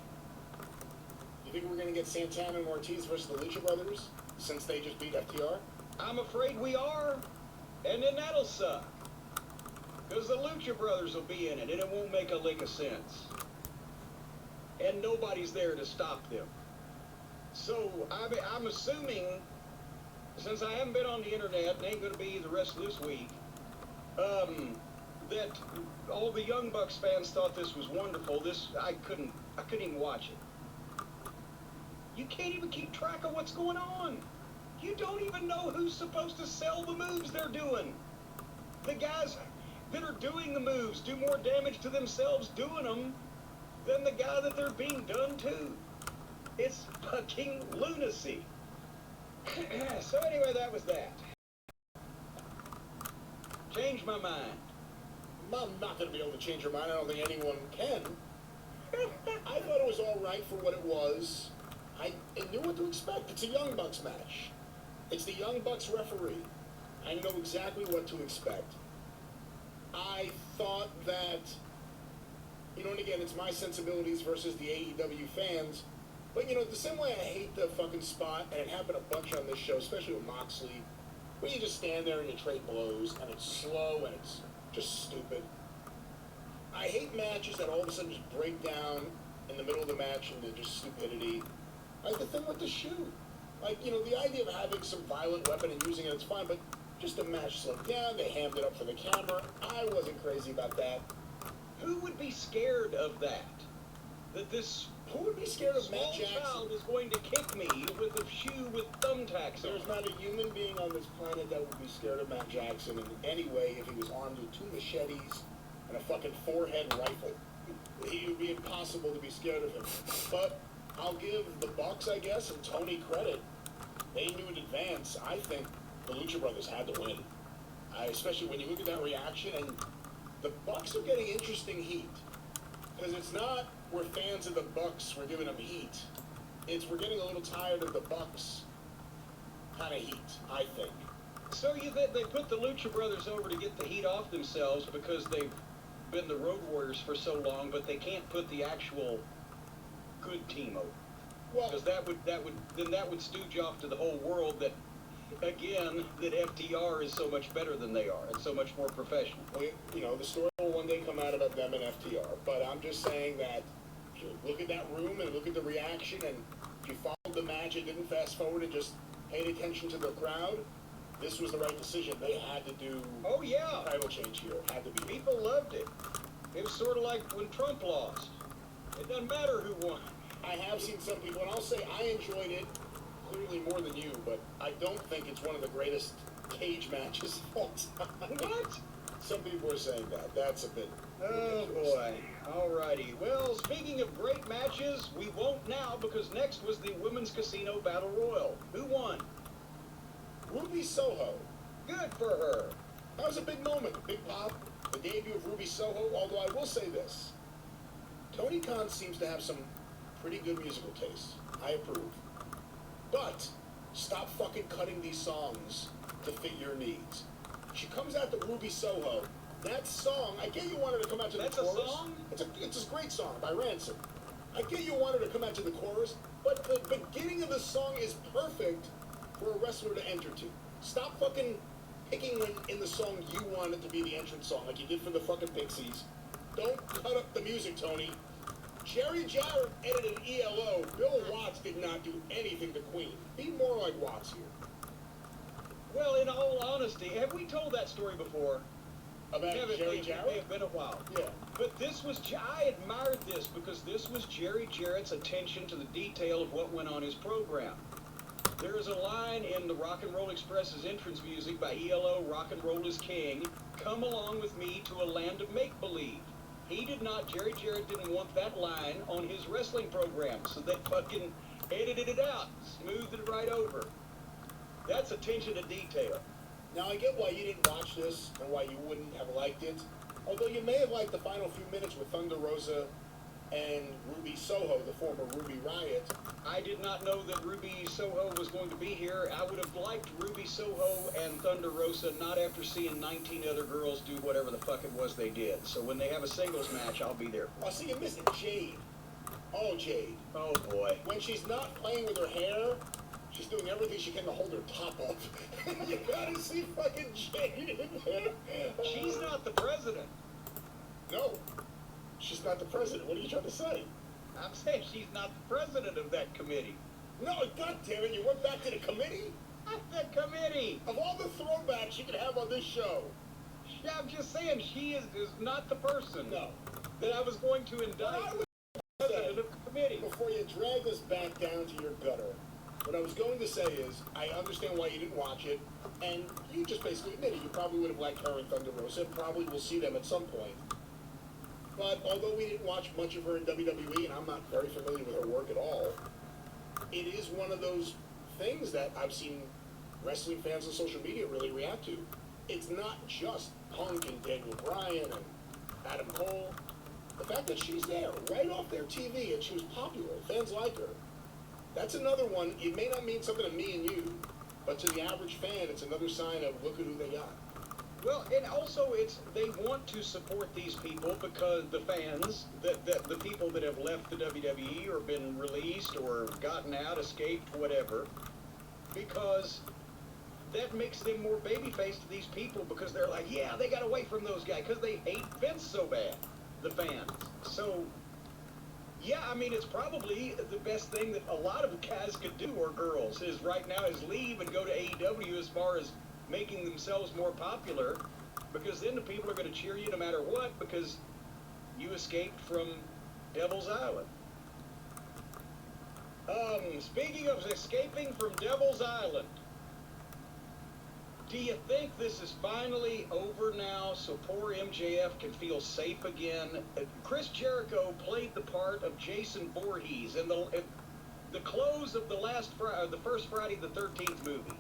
You think we're gonna get Santana and Ortiz versus the Lucha Brothers since they just beat FTR? I'm afraid we are. And then that'll suck. Because the Lucha Brothers will be in it, and it won't make a lick of sense. And nobody's there to stop them. So, I'm assuming, since I haven't been on the internet and ain't going to be the rest of this week, that all the Young Bucks fans thought this was wonderful. I couldn't even watch it. You can't even keep track of what's going on. You don't even know who's supposed to sell the moves they're doing. The guys that are doing the moves do more damage to themselves doing them than the guy that they're being done to. It's fucking lunacy. So anyway, that was that. Changed my mind. I'm not going to be able to change your mind. I don't think anyone can. I thought it was all right for what it was. I knew what to expect. It's a Young Bucks match. It's the Young Bucks referee. I know exactly what to expect. I thought that, and again, it's my sensibilities versus the AEW fans, but, the same way I hate the fucking spot, and it happened a bunch on this show, especially with Moxley, where you just stand there and you trade blows, and it's slow, and it's just stupid. I hate matches that all of a sudden just break down in the middle of the match into just stupidity. Like the thing with the shoe. Like, the idea of having some violent weapon and using it, it's fine, but just a match slowed down, they hammed it up for the camera. I wasn't crazy about that. Who would be scared of that? That this Who would be scared of Matt small Jackson? child is going to kick me with a shoe with thumbtacks on. There's not a human being on this planet that would be scared of Matt Jackson in any way if he was armed with 2 machetes and a fucking 4-head rifle. It would be impossible to be scared of him. But I'll give the Bucks, I guess, and Tony credit. They knew in advance. I think the Lucha Brothers had to win. Especially when you look at that reaction, and the Bucks are getting interesting heat. Because it's not we're fans of the Bucks, we're giving them heat. It's we're getting a little tired of the Bucks kind of heat, I think. So they put the Lucha Brothers over to get the heat off themselves because they've been the Road Warriors for so long, but they can't put the actual good team over. Well, Because that would stooge off to the whole world that, again, that FTR is so much better than they are and so much more professional. the story will one day come out about them and FTR, but I'm just saying that if you look at that room and look at the reaction, and if you followed the match and didn't fast forward and just paid attention to the crowd, this was the right decision. They had to do Oh, yeah. a title change here. It had to be. People loved it. It was sort of like when Trump lost. It doesn't matter who won. I have seen some people, and I'll say I enjoyed it clearly more than you, but I don't think it's one of the greatest cage matches of all time. What? Some people are saying that. That's a bit Oh, ridiculous. boy. Alrighty. Well, speaking of great matches, we won't now because next was the Women's Casino Battle Royal. Who won? Ruby Soho. Good for her. That was a big moment, a big pop, the debut of Ruby Soho, although I will say this. Tony Khan seems to have some pretty good musical taste. I approve. But stop fucking cutting these songs to fit your needs. She comes out to Ruby Soho. That song, I get you wanted to come out to That's the a chorus. song? It's a great song by Ransom. I get you wanted to come out to the chorus, but the beginning of the song is perfect for a wrestler to enter to. Stop fucking picking when in the song you want it to be the entrance song like you did for the fucking Pixies. Don't cut up the music, Tony. Jerry Jarrett edited ELO. Bill Watts did not do anything to Queen. Be more like Watts here. Well, in all honesty, have we told that story before? About It Jerry may Jarrett? have been a while. Yeah. But I admired this because this was Jerry Jarrett's attention to the detail of what went on his program. There is a line in the Rock and Roll Express's entrance music by ELO, Rock and Roll is King, come along with me to a land of make-believe. Jerry Jarrett didn't want that line on his wrestling program, so they fucking edited it out, smoothed it right over. That's attention to detail. Now, I get why you didn't watch this and why you wouldn't have liked it. Although you may have liked the final few minutes with Thunder Rosa and Ruby Soho, the former Ruby Riot. I did not know that Ruby Soho was going to be here. I would have liked Ruby Soho and Thunder Rosa not after seeing 19 other girls do whatever the fuck it was they did. So when they have a singles match, I'll be there. Oh, see, you missed it. Jade. Oh, Jade. Oh boy. When she's not playing with her hair, she's doing everything she can to hold her top up. You gotta see fucking Jade in there. She's not the president. No. She's not the president. What are you trying to say? I'm saying she's not the president of that committee. No, God damn it, you went back to the committee? The committee! Of all the throwbacks you could have on this show. Yeah, I'm just saying she is not the person No. that I was going to indict. I would The president of the committee. Before you drag us back down to your gutter, what I was going to say is, I understand why you didn't watch it, and you just basically admitted you probably would have liked her and Thunder Rosa, probably will see them at some point. But although we didn't watch much of her in WWE, and I'm not very familiar with her work at all, it is one of those things that I've seen wrestling fans on social media really react to. It's not just Punk and Daniel Bryan and Adam Cole. The fact that she's there, right off their TV, and she was popular, fans like her. That's another one. It may not mean something to me and you, but to the average fan, it's another sign of look at who they got. Well, and also they want to support these people because the fans, the people that have left the WWE or been released or gotten out, escaped, whatever, because that makes them more babyface to these people because they're like, yeah, they got away from those guys because they hate Vince so bad, the fans. So, yeah, I mean, it's probably the best thing that a lot of guys could do, or girls, is right now is leave and go to AEW as far as making themselves more popular, because then the people are going to cheer you no matter what because you escaped from Devil's Island. Speaking of escaping from Devil's Island, do you think this is finally over now so poor MJF can feel safe again? Chris Jericho played the part of Jason Voorhees in the close of the first Friday the 13th movie.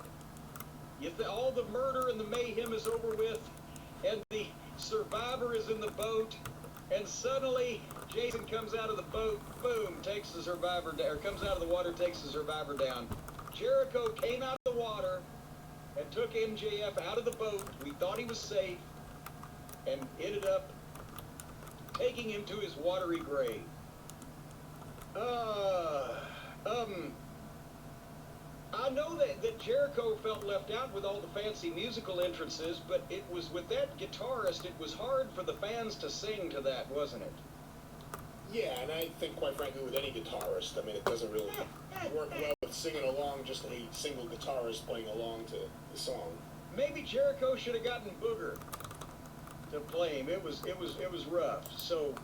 All the murder and the mayhem is over with, and the survivor is in the boat, and suddenly Jason comes out of the boat, boom, takes the survivor down, or comes out of the water, takes the survivor down. Jericho came out of the water and took MJF out of the boat. We thought he was safe, and ended up taking him to his watery grave. I know that Jericho felt left out with all the fancy musical entrances, but it was with that guitarist, it was hard for the fans to sing to that, wasn't it? Yeah, and I think, quite frankly, with any guitarist, I mean, it doesn't really work well with singing along, just a single guitarist playing along to the song. Maybe Jericho should have gotten Booger to play him. It was rough. So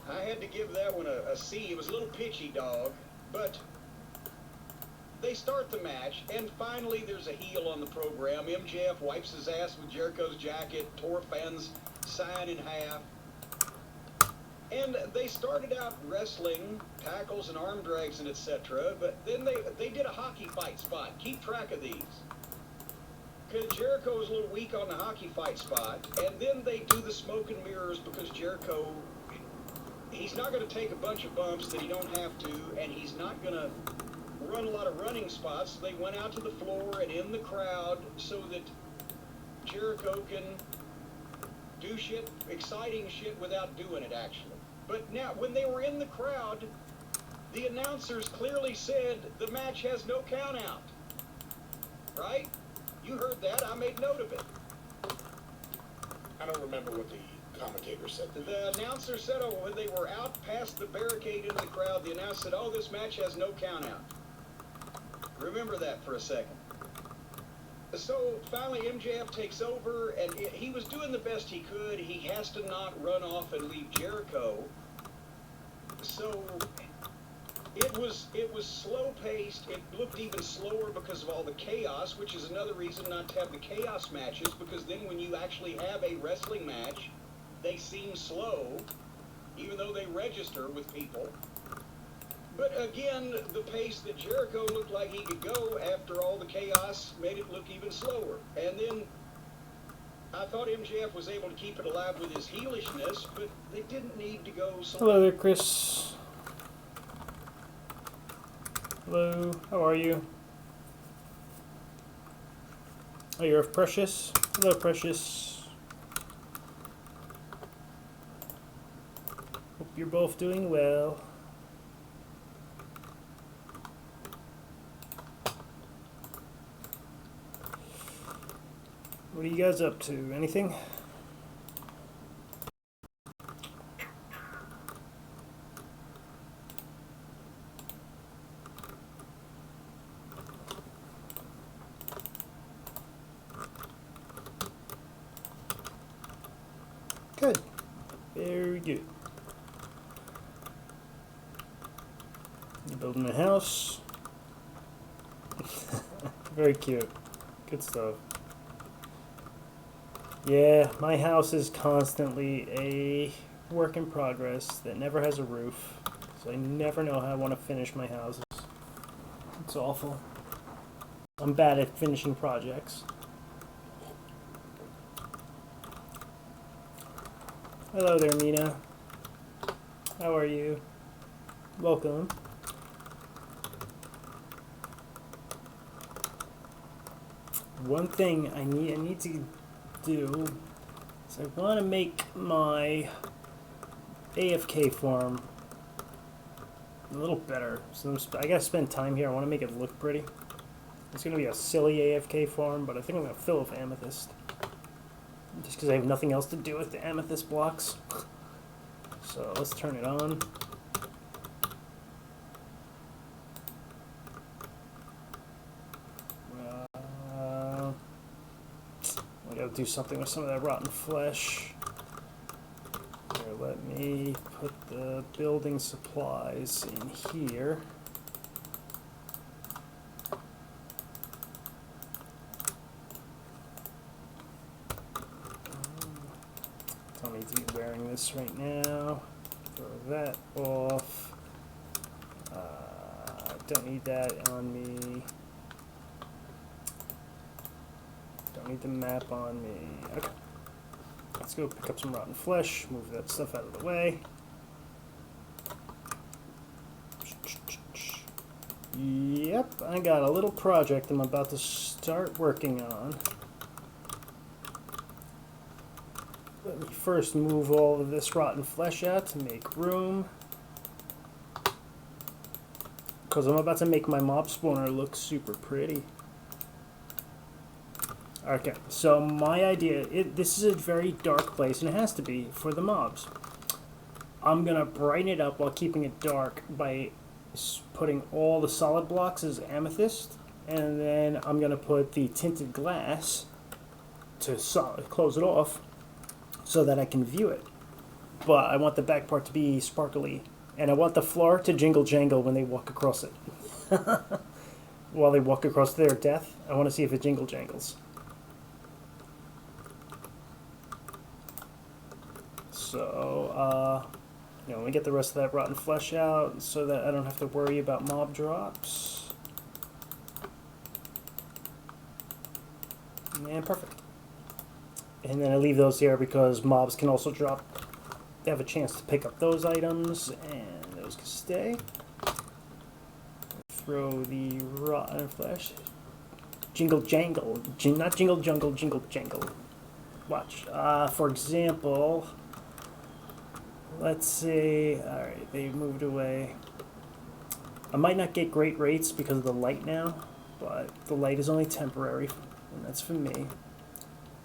I had to give that one a C. It was a little pitchy, dog, but they start the match, and finally there's a heel on the program. MJF wipes his ass with Jericho's jacket, tore fans' sign in half. And they started out wrestling, tackles and arm drags and etc., but then they did a hockey fight spot. Keep track of these. Because Jericho was a little weak on the hockey fight spot, and then they do the smoke and mirrors because Jericho, he's not going to take a bunch of bumps that he don't have to, and he's not going to run a lot of running spots. So they went out to the floor and in the crowd so that Jericho can do shit, exciting shit without doing it, actually. But now, when they were in the crowd, the announcers clearly said the match has no count out. Right? You heard that. I made note of it. I don't remember what the commentator said. The announcer said, oh, when they were out past the barricade in the crowd, the announcer said, oh, this match has no count out. Remember that for a second. So finally MJF takes over, and he was doing the best he could. He has to not run off and leave Jericho. So it was slow paced. It looked even slower because of all the chaos, which is another reason not to have the chaos matches, because then when you actually have a wrestling match, they seem slow, even though they register with people. But again, the pace that Jericho looked like he could go after all the chaos made it look even slower. And then I thought MJF was able to keep it alive with his heelishness, but they didn't need to go so. Hello there, Chris. Hello, how are you? Oh, you're Precious? Hello, Precious. Hope you're both doing well. What are you guys up to? Anything? Good. Very good. You're building a house. Very cute. Good stuff. Yeah, my house is constantly a work in progress that never has a roof. So I never know how I want to finish my houses. It's awful. I'm bad at finishing projects. Hello there, Mina. How are you? Welcome. One thing I need to do is I want to make my AFK farm a little better. So I gotta spend time here. I want to make it look pretty. It's gonna be a silly AFK farm, but I think I'm gonna fill it with amethyst. Just because I have nothing else to do with the amethyst blocks. So let's turn it on. I gotta do something with some of that rotten flesh. Here, let me put the building supplies in here. Don't need to be wearing this right now. Throw that off. Don't need that on me. Don't need the map on me. Okay. Let's go pick up some rotten flesh. Move that stuff out of the way. Yep, I got a little project I'm about to start working on. Let me first move all of this rotten flesh out to make room. Because I'm about to make my mob spawner look super pretty. Okay, so my idea, this is a very dark place, and it has to be for the mobs. I'm going to brighten it up while keeping it dark by putting all the solid blocks as amethyst, and then I'm going to put the tinted glass to close it off so that I can view it. But I want the back part to be sparkly, and I want the floor to jingle jangle when they walk across it. While they walk across their death, I want to see if it jingle jangles. So, let me get the rest of that rotten flesh out so that I don't have to worry about mob drops. And perfect. And then I leave those here because mobs can also drop. They have a chance to pick up those items, and those can stay. Throw the rotten flesh. Jingle jangle. Not jingle jungle, jingle jangle. Watch. For example, let's say, alright, they moved away. I might not get great rates because of the light now, but the light is only temporary, and that's for me.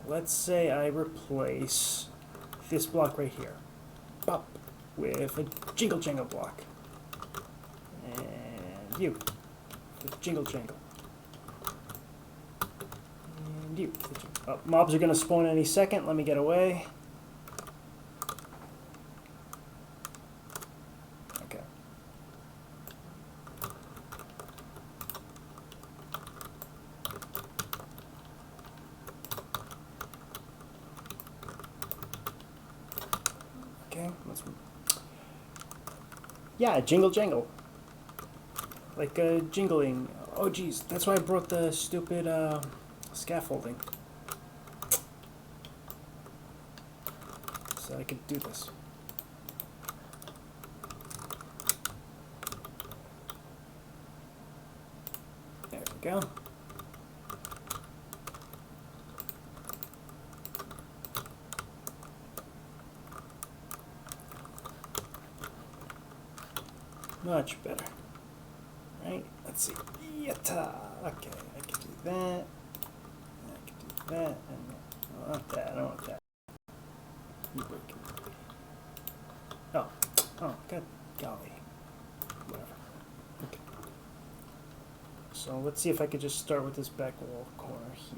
Let's say I replace this block right here, pop, with a jingle jangle block. And you, with jingle jangle. And you. Mobs are going to spawn any second. Let me get away. Okay. Okay, let's... Yeah, jingle jangle. like jingling. Oh geez, that's why I broke the stupid scaffolding. So I could do this. There we go. Much better. Right? Let's see. Yatta! Okay, I can do that. I can do that. And I want that. I don't want that. You break it. Oh. Oh, good golly. Whatever. Okay. So let's see if I could just start with this back wall corner here.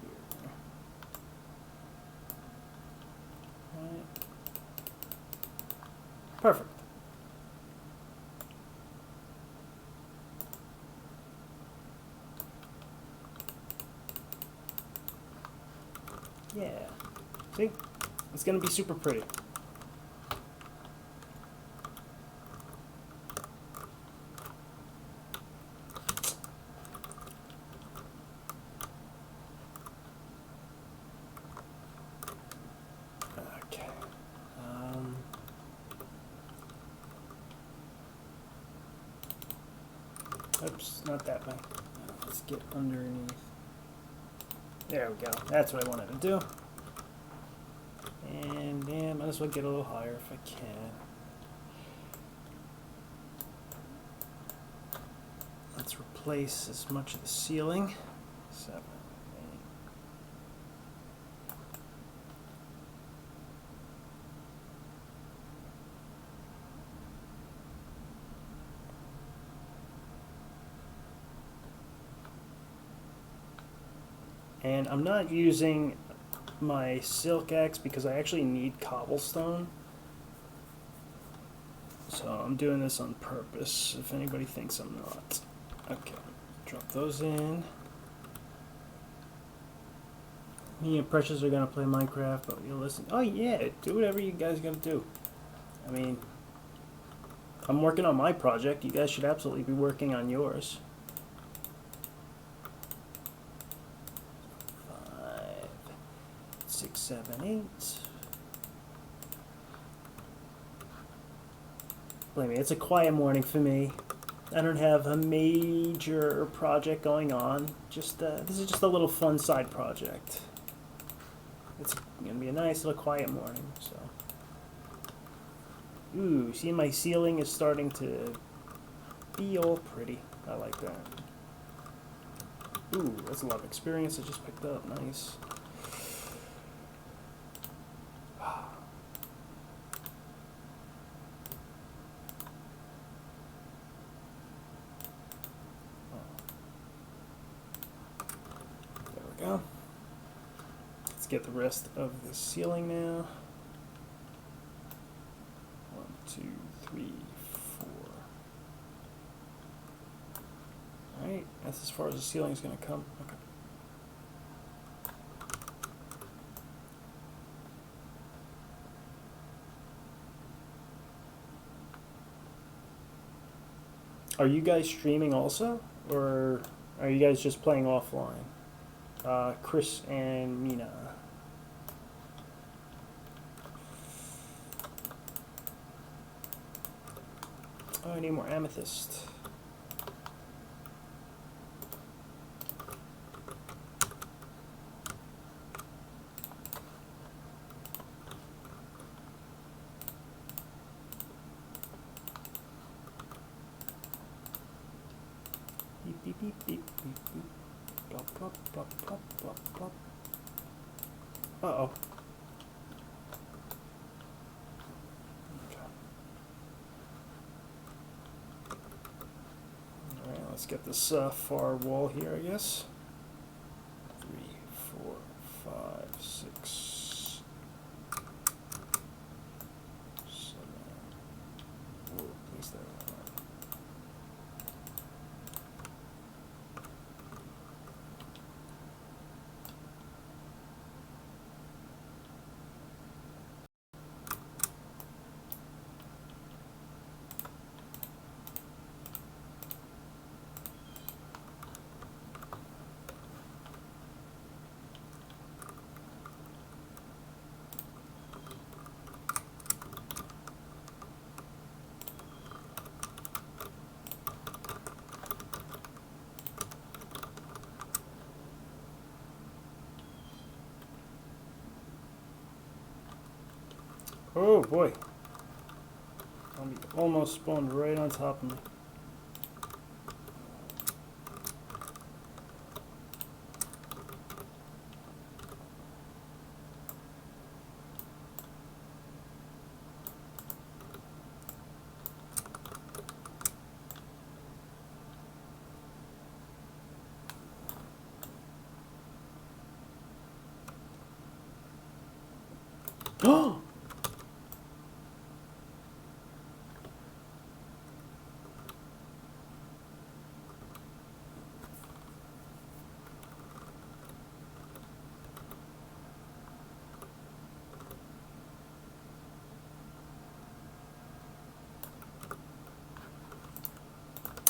Right. Perfect. Yeah. See? It's gonna be super pretty. Okay. Oops, not that way. Let's get underneath. There we go. That's what I wanted to do. And yeah, might as well get a little higher if I can. Let's replace as much of the ceiling. 7, 8. And I'm not using my silk axe because I actually need cobblestone. So I'm doing this on purpose, if anybody thinks I'm not. Okay, drop those in. Me and Precious are gonna play Minecraft, but you'll listen. Oh yeah, do whatever you guys gotta do. I mean, I'm working on my project. You guys should absolutely be working on yours. 5, 6, 7, 8. Believe me, it's a quiet morning for me. I don't have a major project going on. Just this is just a little fun side project. It's gonna be a nice little quiet morning. So, ooh, see, my ceiling is starting to be all pretty. I like that. Ooh, that's a lot of experience I just picked up. Nice. Go. Let's get the rest of the ceiling now. 1, 2, 3, 4. Alright, that's as far as the ceiling is going to come. Okay. Are you guys streaming also? Or are you guys just playing offline? Chris and Mina. Oh, I need more amethyst. Beep, beep, beep, beep, beep, beep. Plop, plop, plop, plop, plop, plop. Uh-oh. Okay. Alright, let's get this far wall here, I guess. 3, 4, 5, 6, 7. Whoa, place that one. Oh boy. Zombie almost spawned right on top of me. Oh!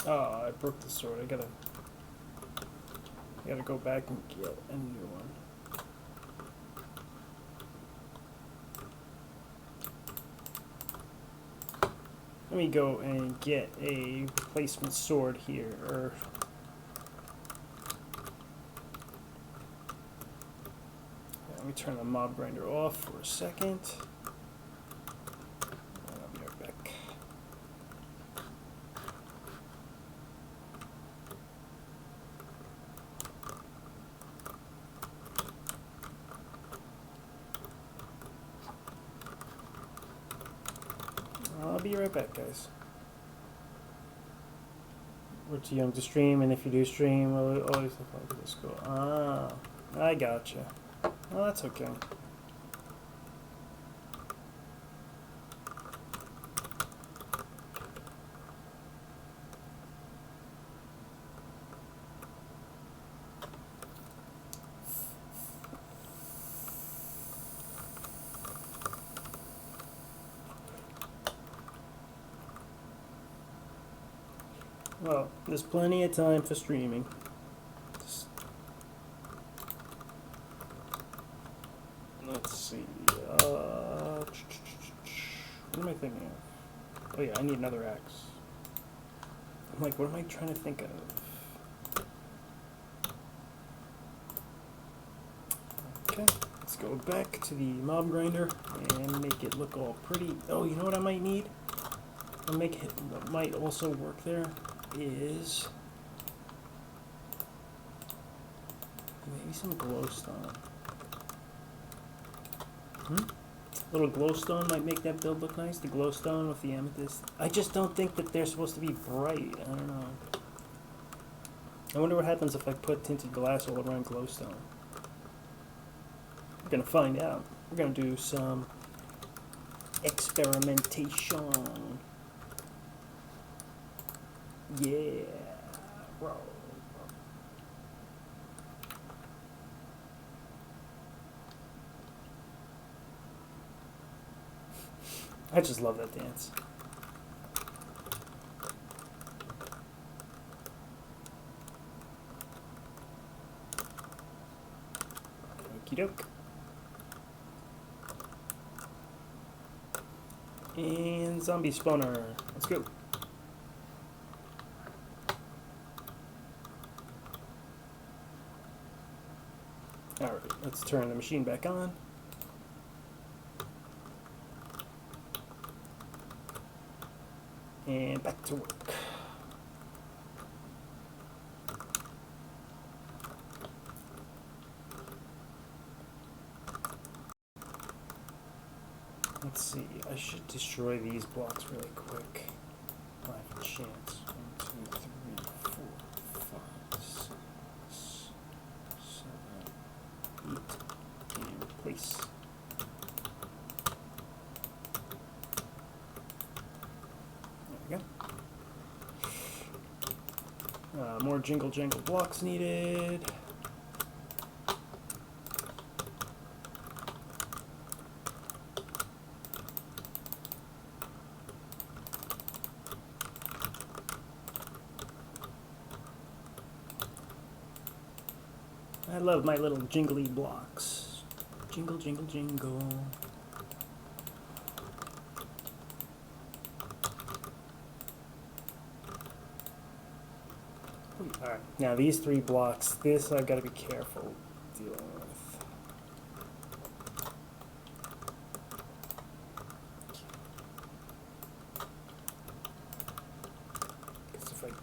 Oh, I broke the sword. I gotta go back and get a new one. Let me go and get a replacement sword here. Let me turn the mob grinder off for a second. And I'll be right back. I'll be right back, guys. We're too young to stream, and if you do stream, we'll always look like this. Go. Ah, I gotcha. Well, that's okay. Well, there's plenty of time for streaming. Let's see. What am I thinking of? Oh yeah, I need another axe. I'm like, what am I trying to think of? Okay, let's go back to the mob grinder and make it look all pretty. Oh, you know what I might need? I'll make it. What might also work there is maybe some glowstone. A little glowstone might make that build look nice. The glowstone with the amethyst. I just don't think that they're supposed to be bright. I don't know. I wonder what happens if I put tinted glass all around glowstone. We're gonna find out. We're gonna do some experimentation. Yeah, bro. I just love that dance. Okie doke. And zombie spawner. Let's go. Alright, let's turn the machine back on. And back to work. Let's see, I should destroy these blocks really quick. I have a chance. 1, 2, 3, 4, 5, 6, 7, 8, and replace. There we go. More jingle jangle blocks needed. I love my little jingly blocks. Jingle, jingle, jingle. Alright, now these 3 blocks, this I've got to be careful dealing with.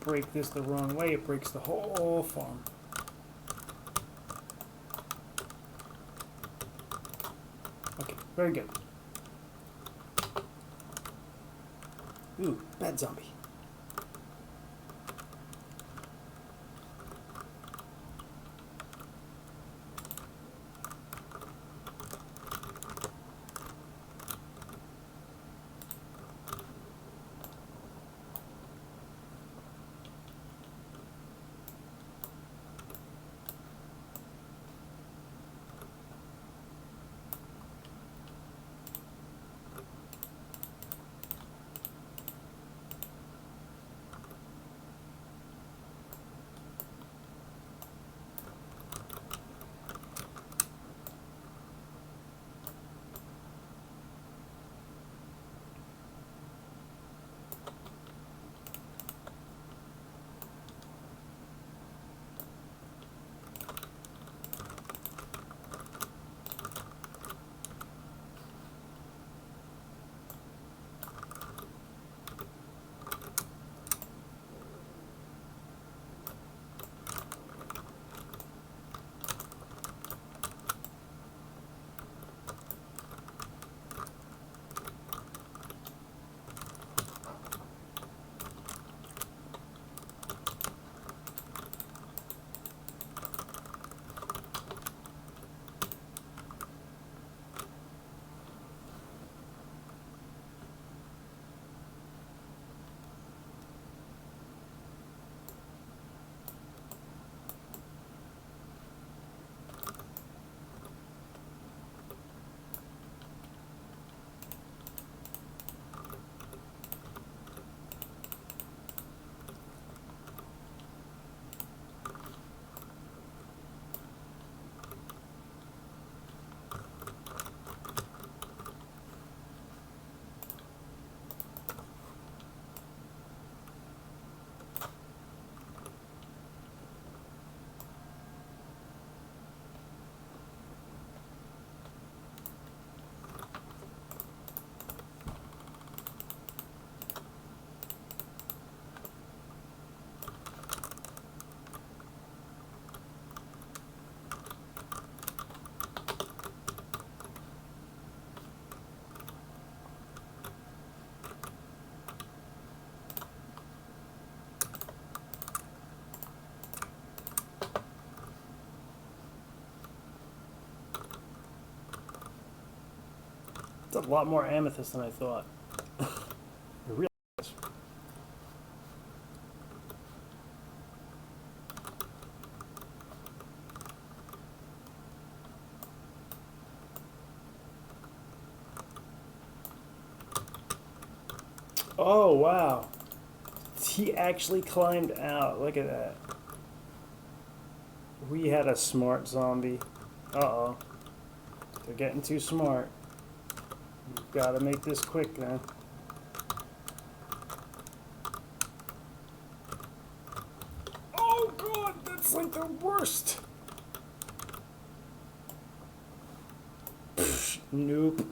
break this the wrong way, it breaks the whole farm. Okay, very good. Ooh, bad zombie. It's a lot more amethyst than I thought. It really is. Oh, wow. He actually climbed out. Look at that. We had a smart zombie. Uh-oh. They're getting too smart. We've got to make this quick then. Oh god, that's like the worst. Pfft, nope.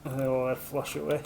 And then we'll let it flush away.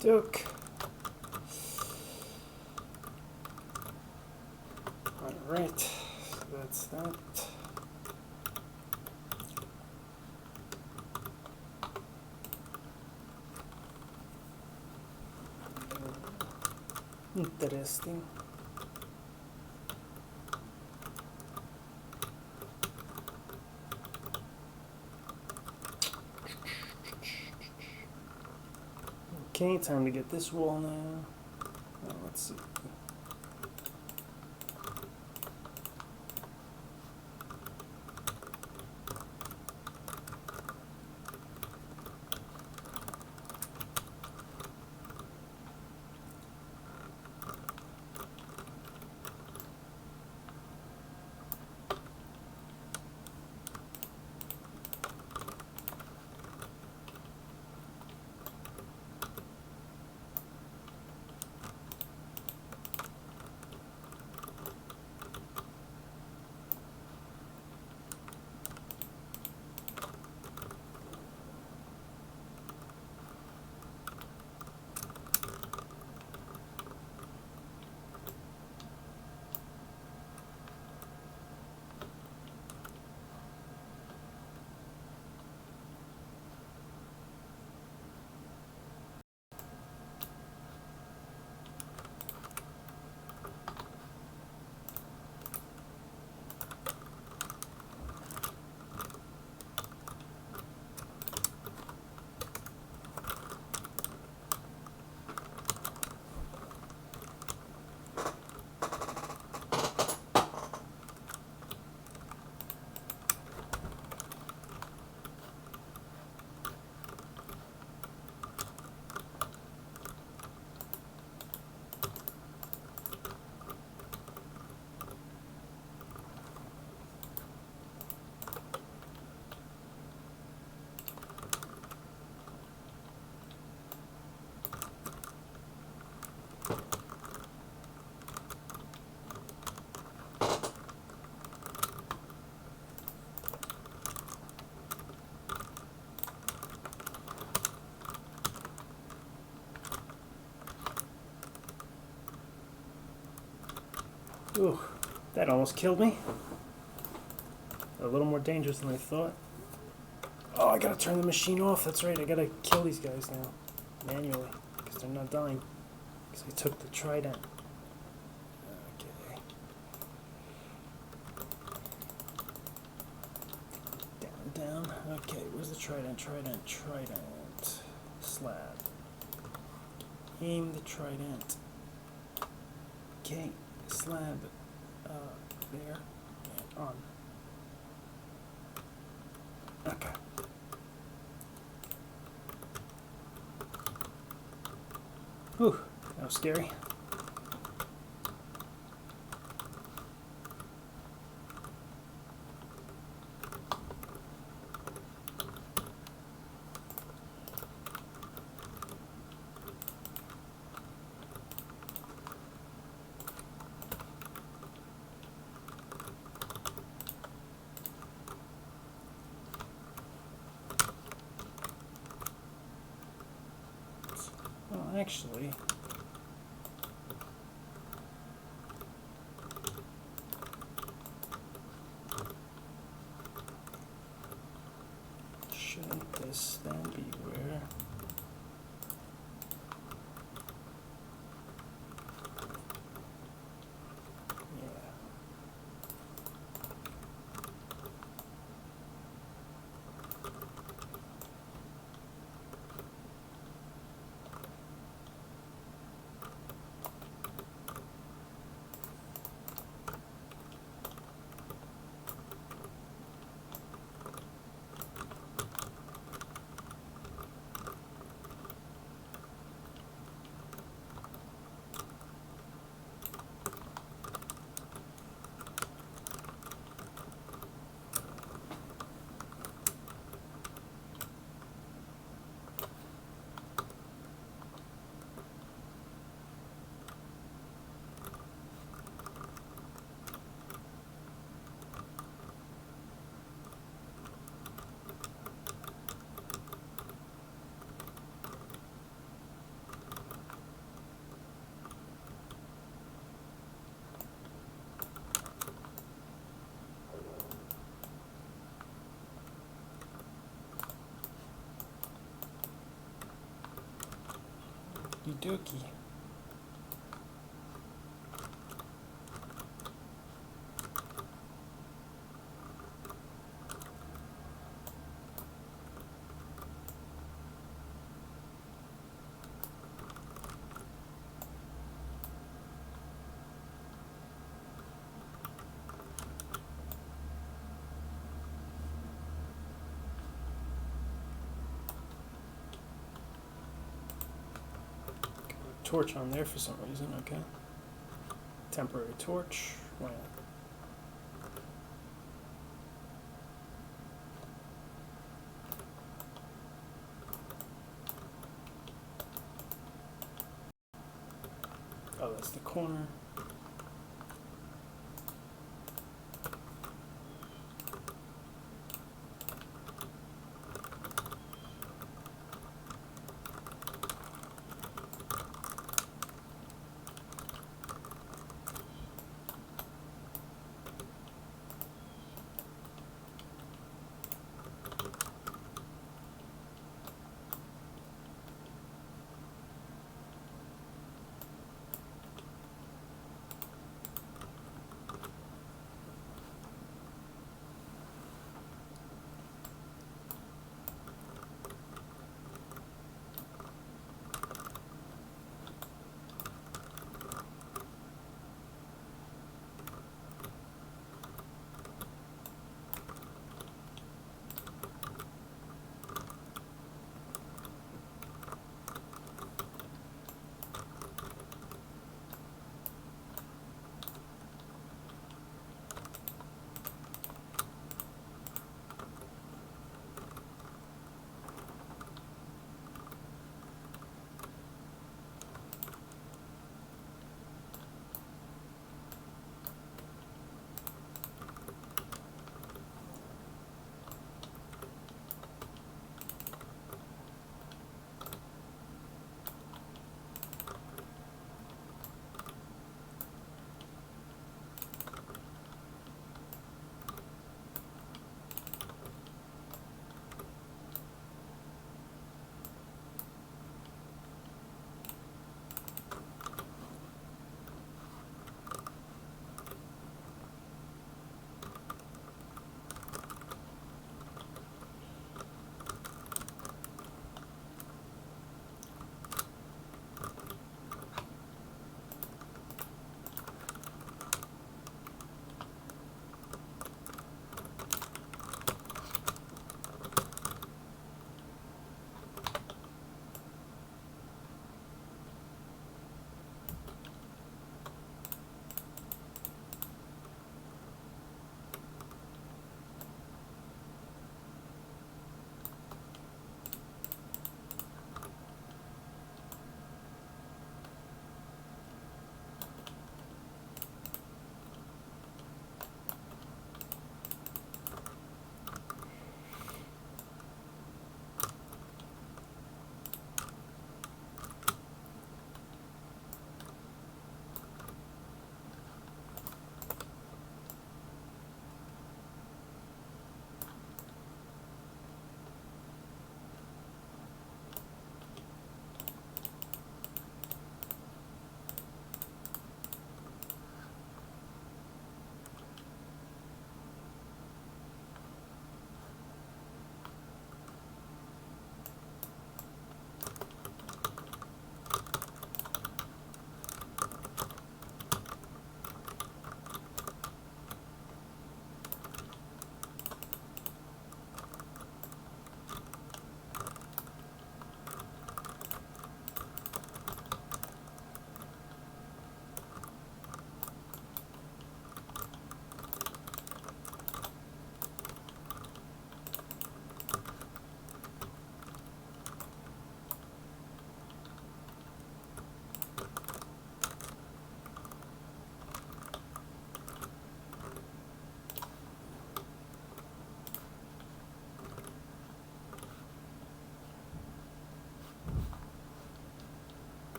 Doke. Alright, so that's that. Interesting. Okay, time to get this wall now. Well, let's see. Ooh, that almost killed me. A little more dangerous than I thought. Oh, I gotta turn the machine off. That's right, I gotta kill these guys now. Manually, because they're not dying. Because I took the trident. Okay. Down, down. Okay, where's the trident? Trident. Slab. Aim the trident. Okay, slab. There. And on. Okay. Whew, that was scary. Well, actually, shouldn't this then be where? Yeah. Okie dokie. Torch on there for some reason, okay. Temporary torch. Wow. Oh, that's the corner.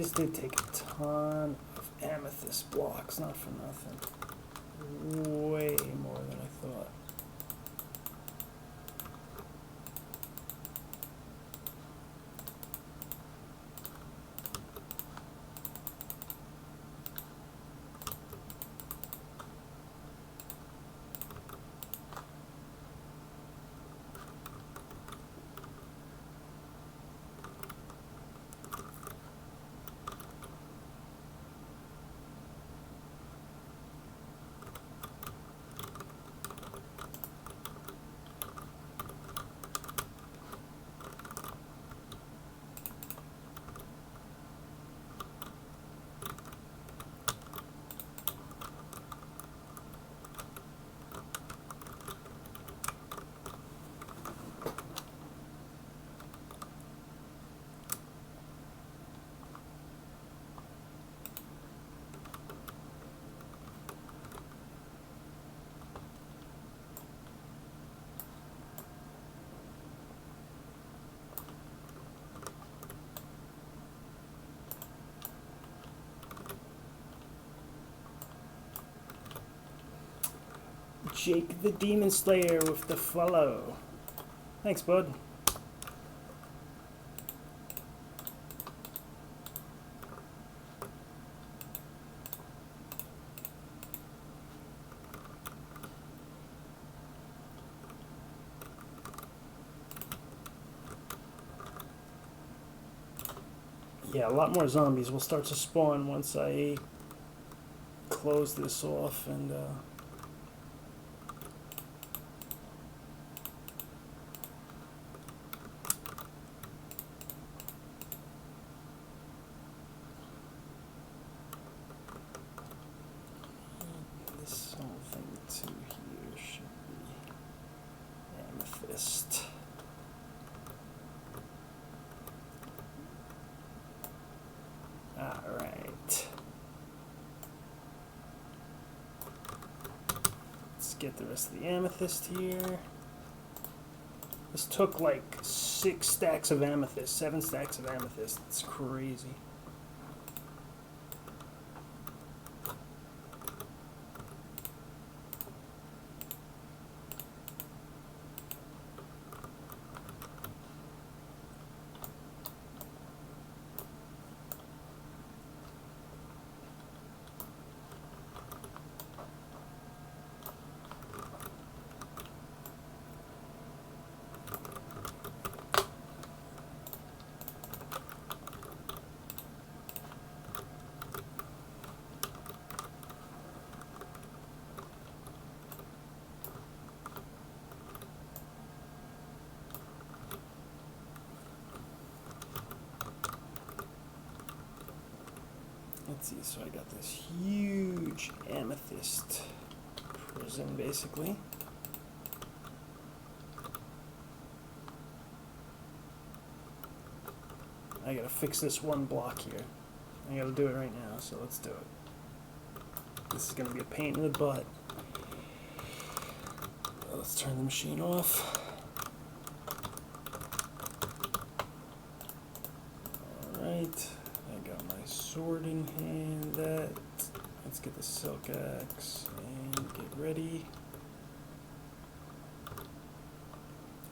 This did take a ton of amethyst blocks, not for nothing. Way more than I thought. Jake the Demon Slayer with the follow. Thanks, bud. Yeah, a lot more zombies will start to spawn once I close this off and this whole thing too here should be amethyst. Alright. Let's get the rest of the amethyst here. This took like 6 stacks of amethyst, 7 stacks of amethyst. It's crazy. Let's see, so I got this huge amethyst prison, basically. I gotta fix this one block here. I gotta do it right now, so let's do it. This is gonna be a pain in the butt. Let's turn the machine off. Alright. I got my sword in hand. Let's get the silk axe and get ready.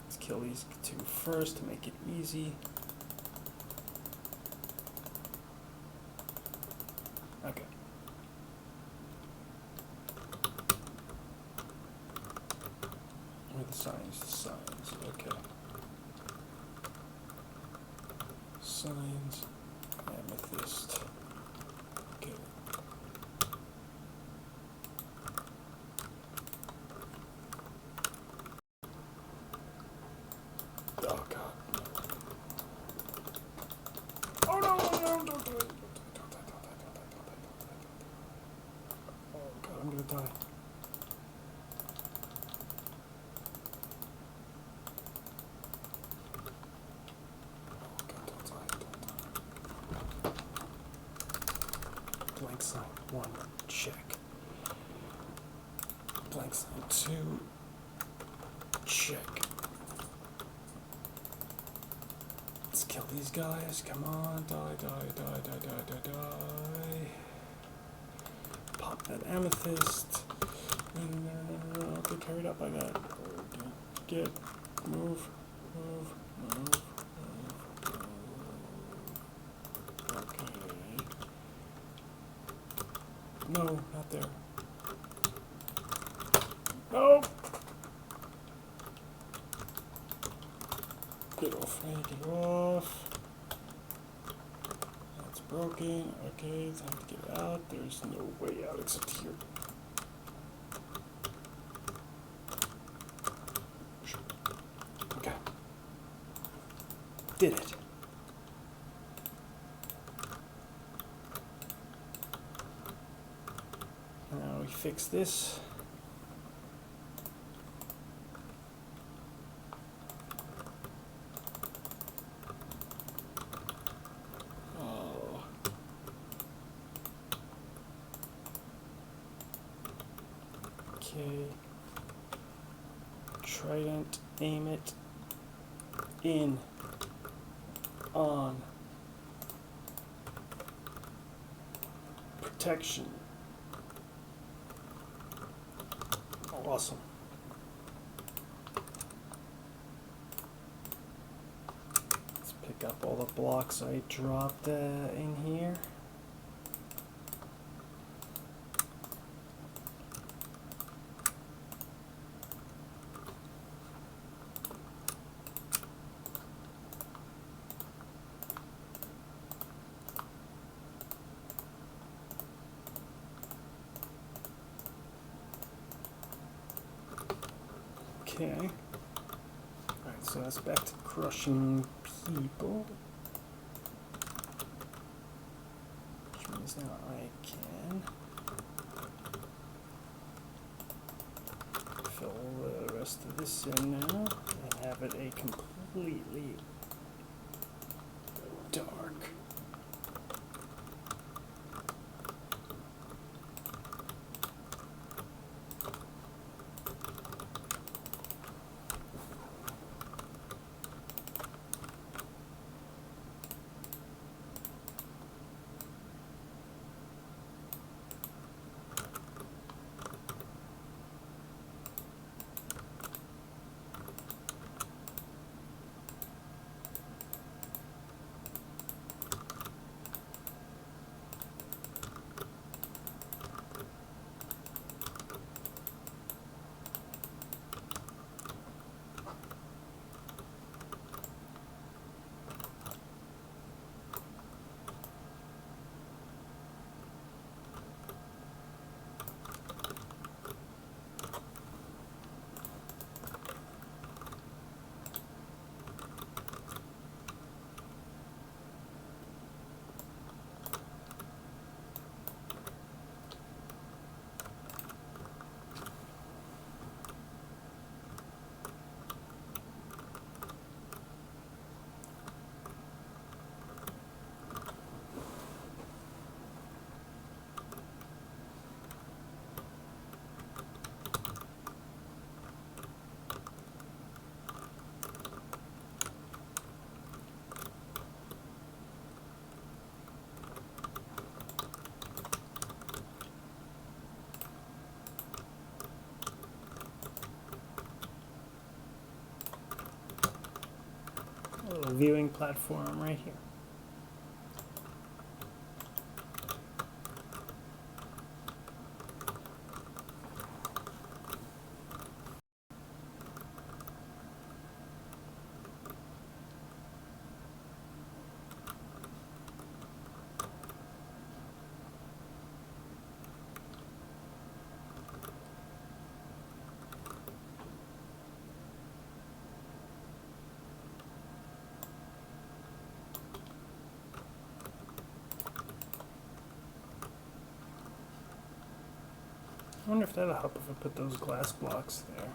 Let's kill these 2 first to make it easy. Okay. Where are the signs? The signs. Okay. Signs. Amethyst. Okay. Oh god. Oh no, no, don't do it. Don't die. Oh god, I'm gonna die. Oh god, don't die. Blank sign 1, check. Blank sign 2, check. Let's kill these guys. Come on. Die, die, die, die, die, die, die. Pop that amethyst. No, no, no, no, no, no. Get carried up by that. Get. Move. Move. Move. Move. Okay. No, not there. No! Get off me, get off. That's broken. Okay, time to get out. There's no way out except here. Okay. Did it. Now we fix this. Oh. Okay. Trident, aim it in, on, protection. Awesome. Let's pick up all the blocks I dropped in here. Okay. Alright, so that's back to crushing people. Which means now I can fill the rest of this in now and have it a completely dark. A little viewing platform right here. I wonder if that'll help if I put those glass blocks there.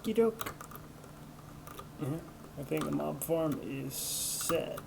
Okie doke. I think the mob farm is set.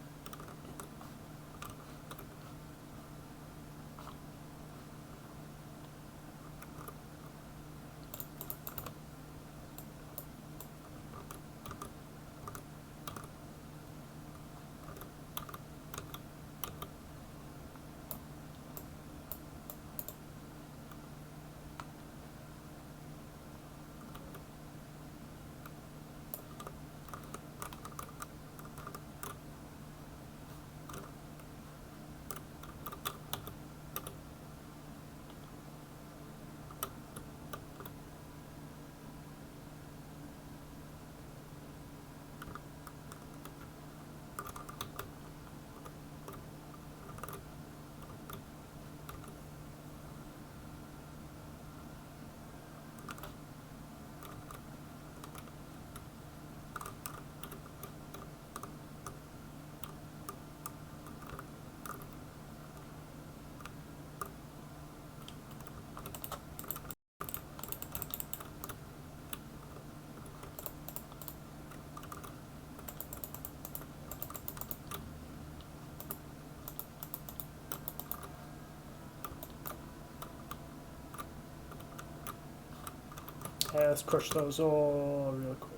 Let's crush those all real quick.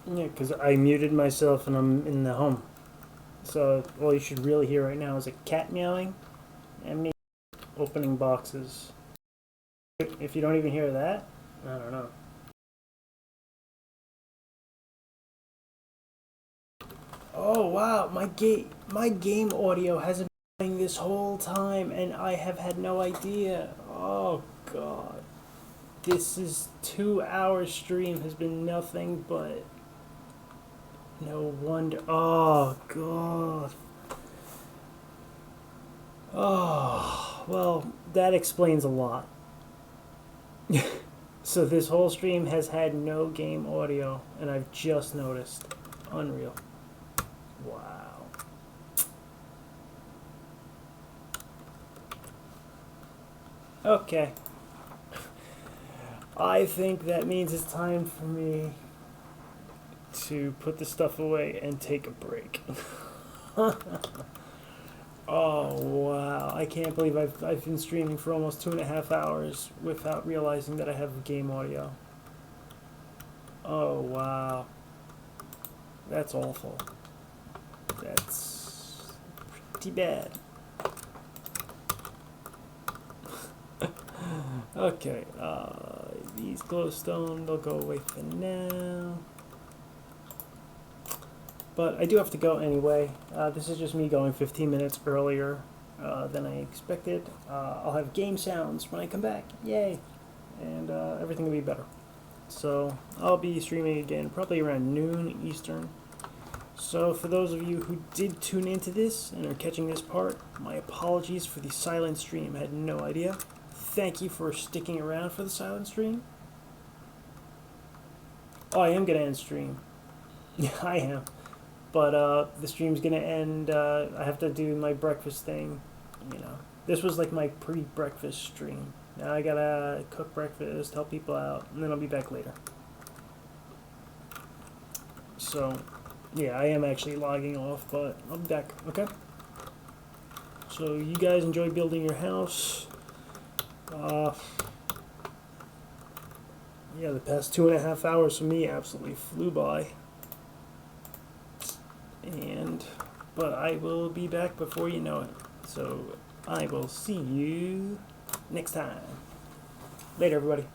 Yeah, because I muted myself and I'm in the home. So all you should really hear right now is a cat meowing and me opening boxes. If you don't even hear that, I don't know. Oh wow, my game audio hasn't been playing this whole time and I have had no idea. Oh god. This is 2 hour stream has been nothing but no wonder. Oh god. Oh well, that explains a lot. So this whole stream has had no game audio and I've just noticed. Unreal. Wow. Okay. I think that means it's time for me to put the stuff away and take a break. Oh wow! I can't believe I've been streaming for almost 2.5 hours without realizing that I have game audio. Oh wow! That's awful. That's pretty bad. Okay, these glowstone, they'll go away for now. But I do have to go anyway. This is just me going 15 minutes earlier than I expected. I'll have game sounds when I come back. Yay! And everything will be better. So I'll be streaming again probably around noon Eastern. So for those of you who did tune into this and are catching this part, my apologies for the silent stream. I had no idea. Thank you for sticking around for the silent stream. Oh, I am going to end stream. Yeah, I am. But the stream's going to end. I have to do my breakfast thing. You know, this was like my pre-breakfast stream. Now I got to cook breakfast, help people out, and then I'll be back later. So, yeah, I am actually logging off, but I'll be back, okay? So you guys enjoy building your house. Yeah, the past 2.5 hours for me absolutely flew by. But I will be back before you know it. So I will see you next time. Later, everybody.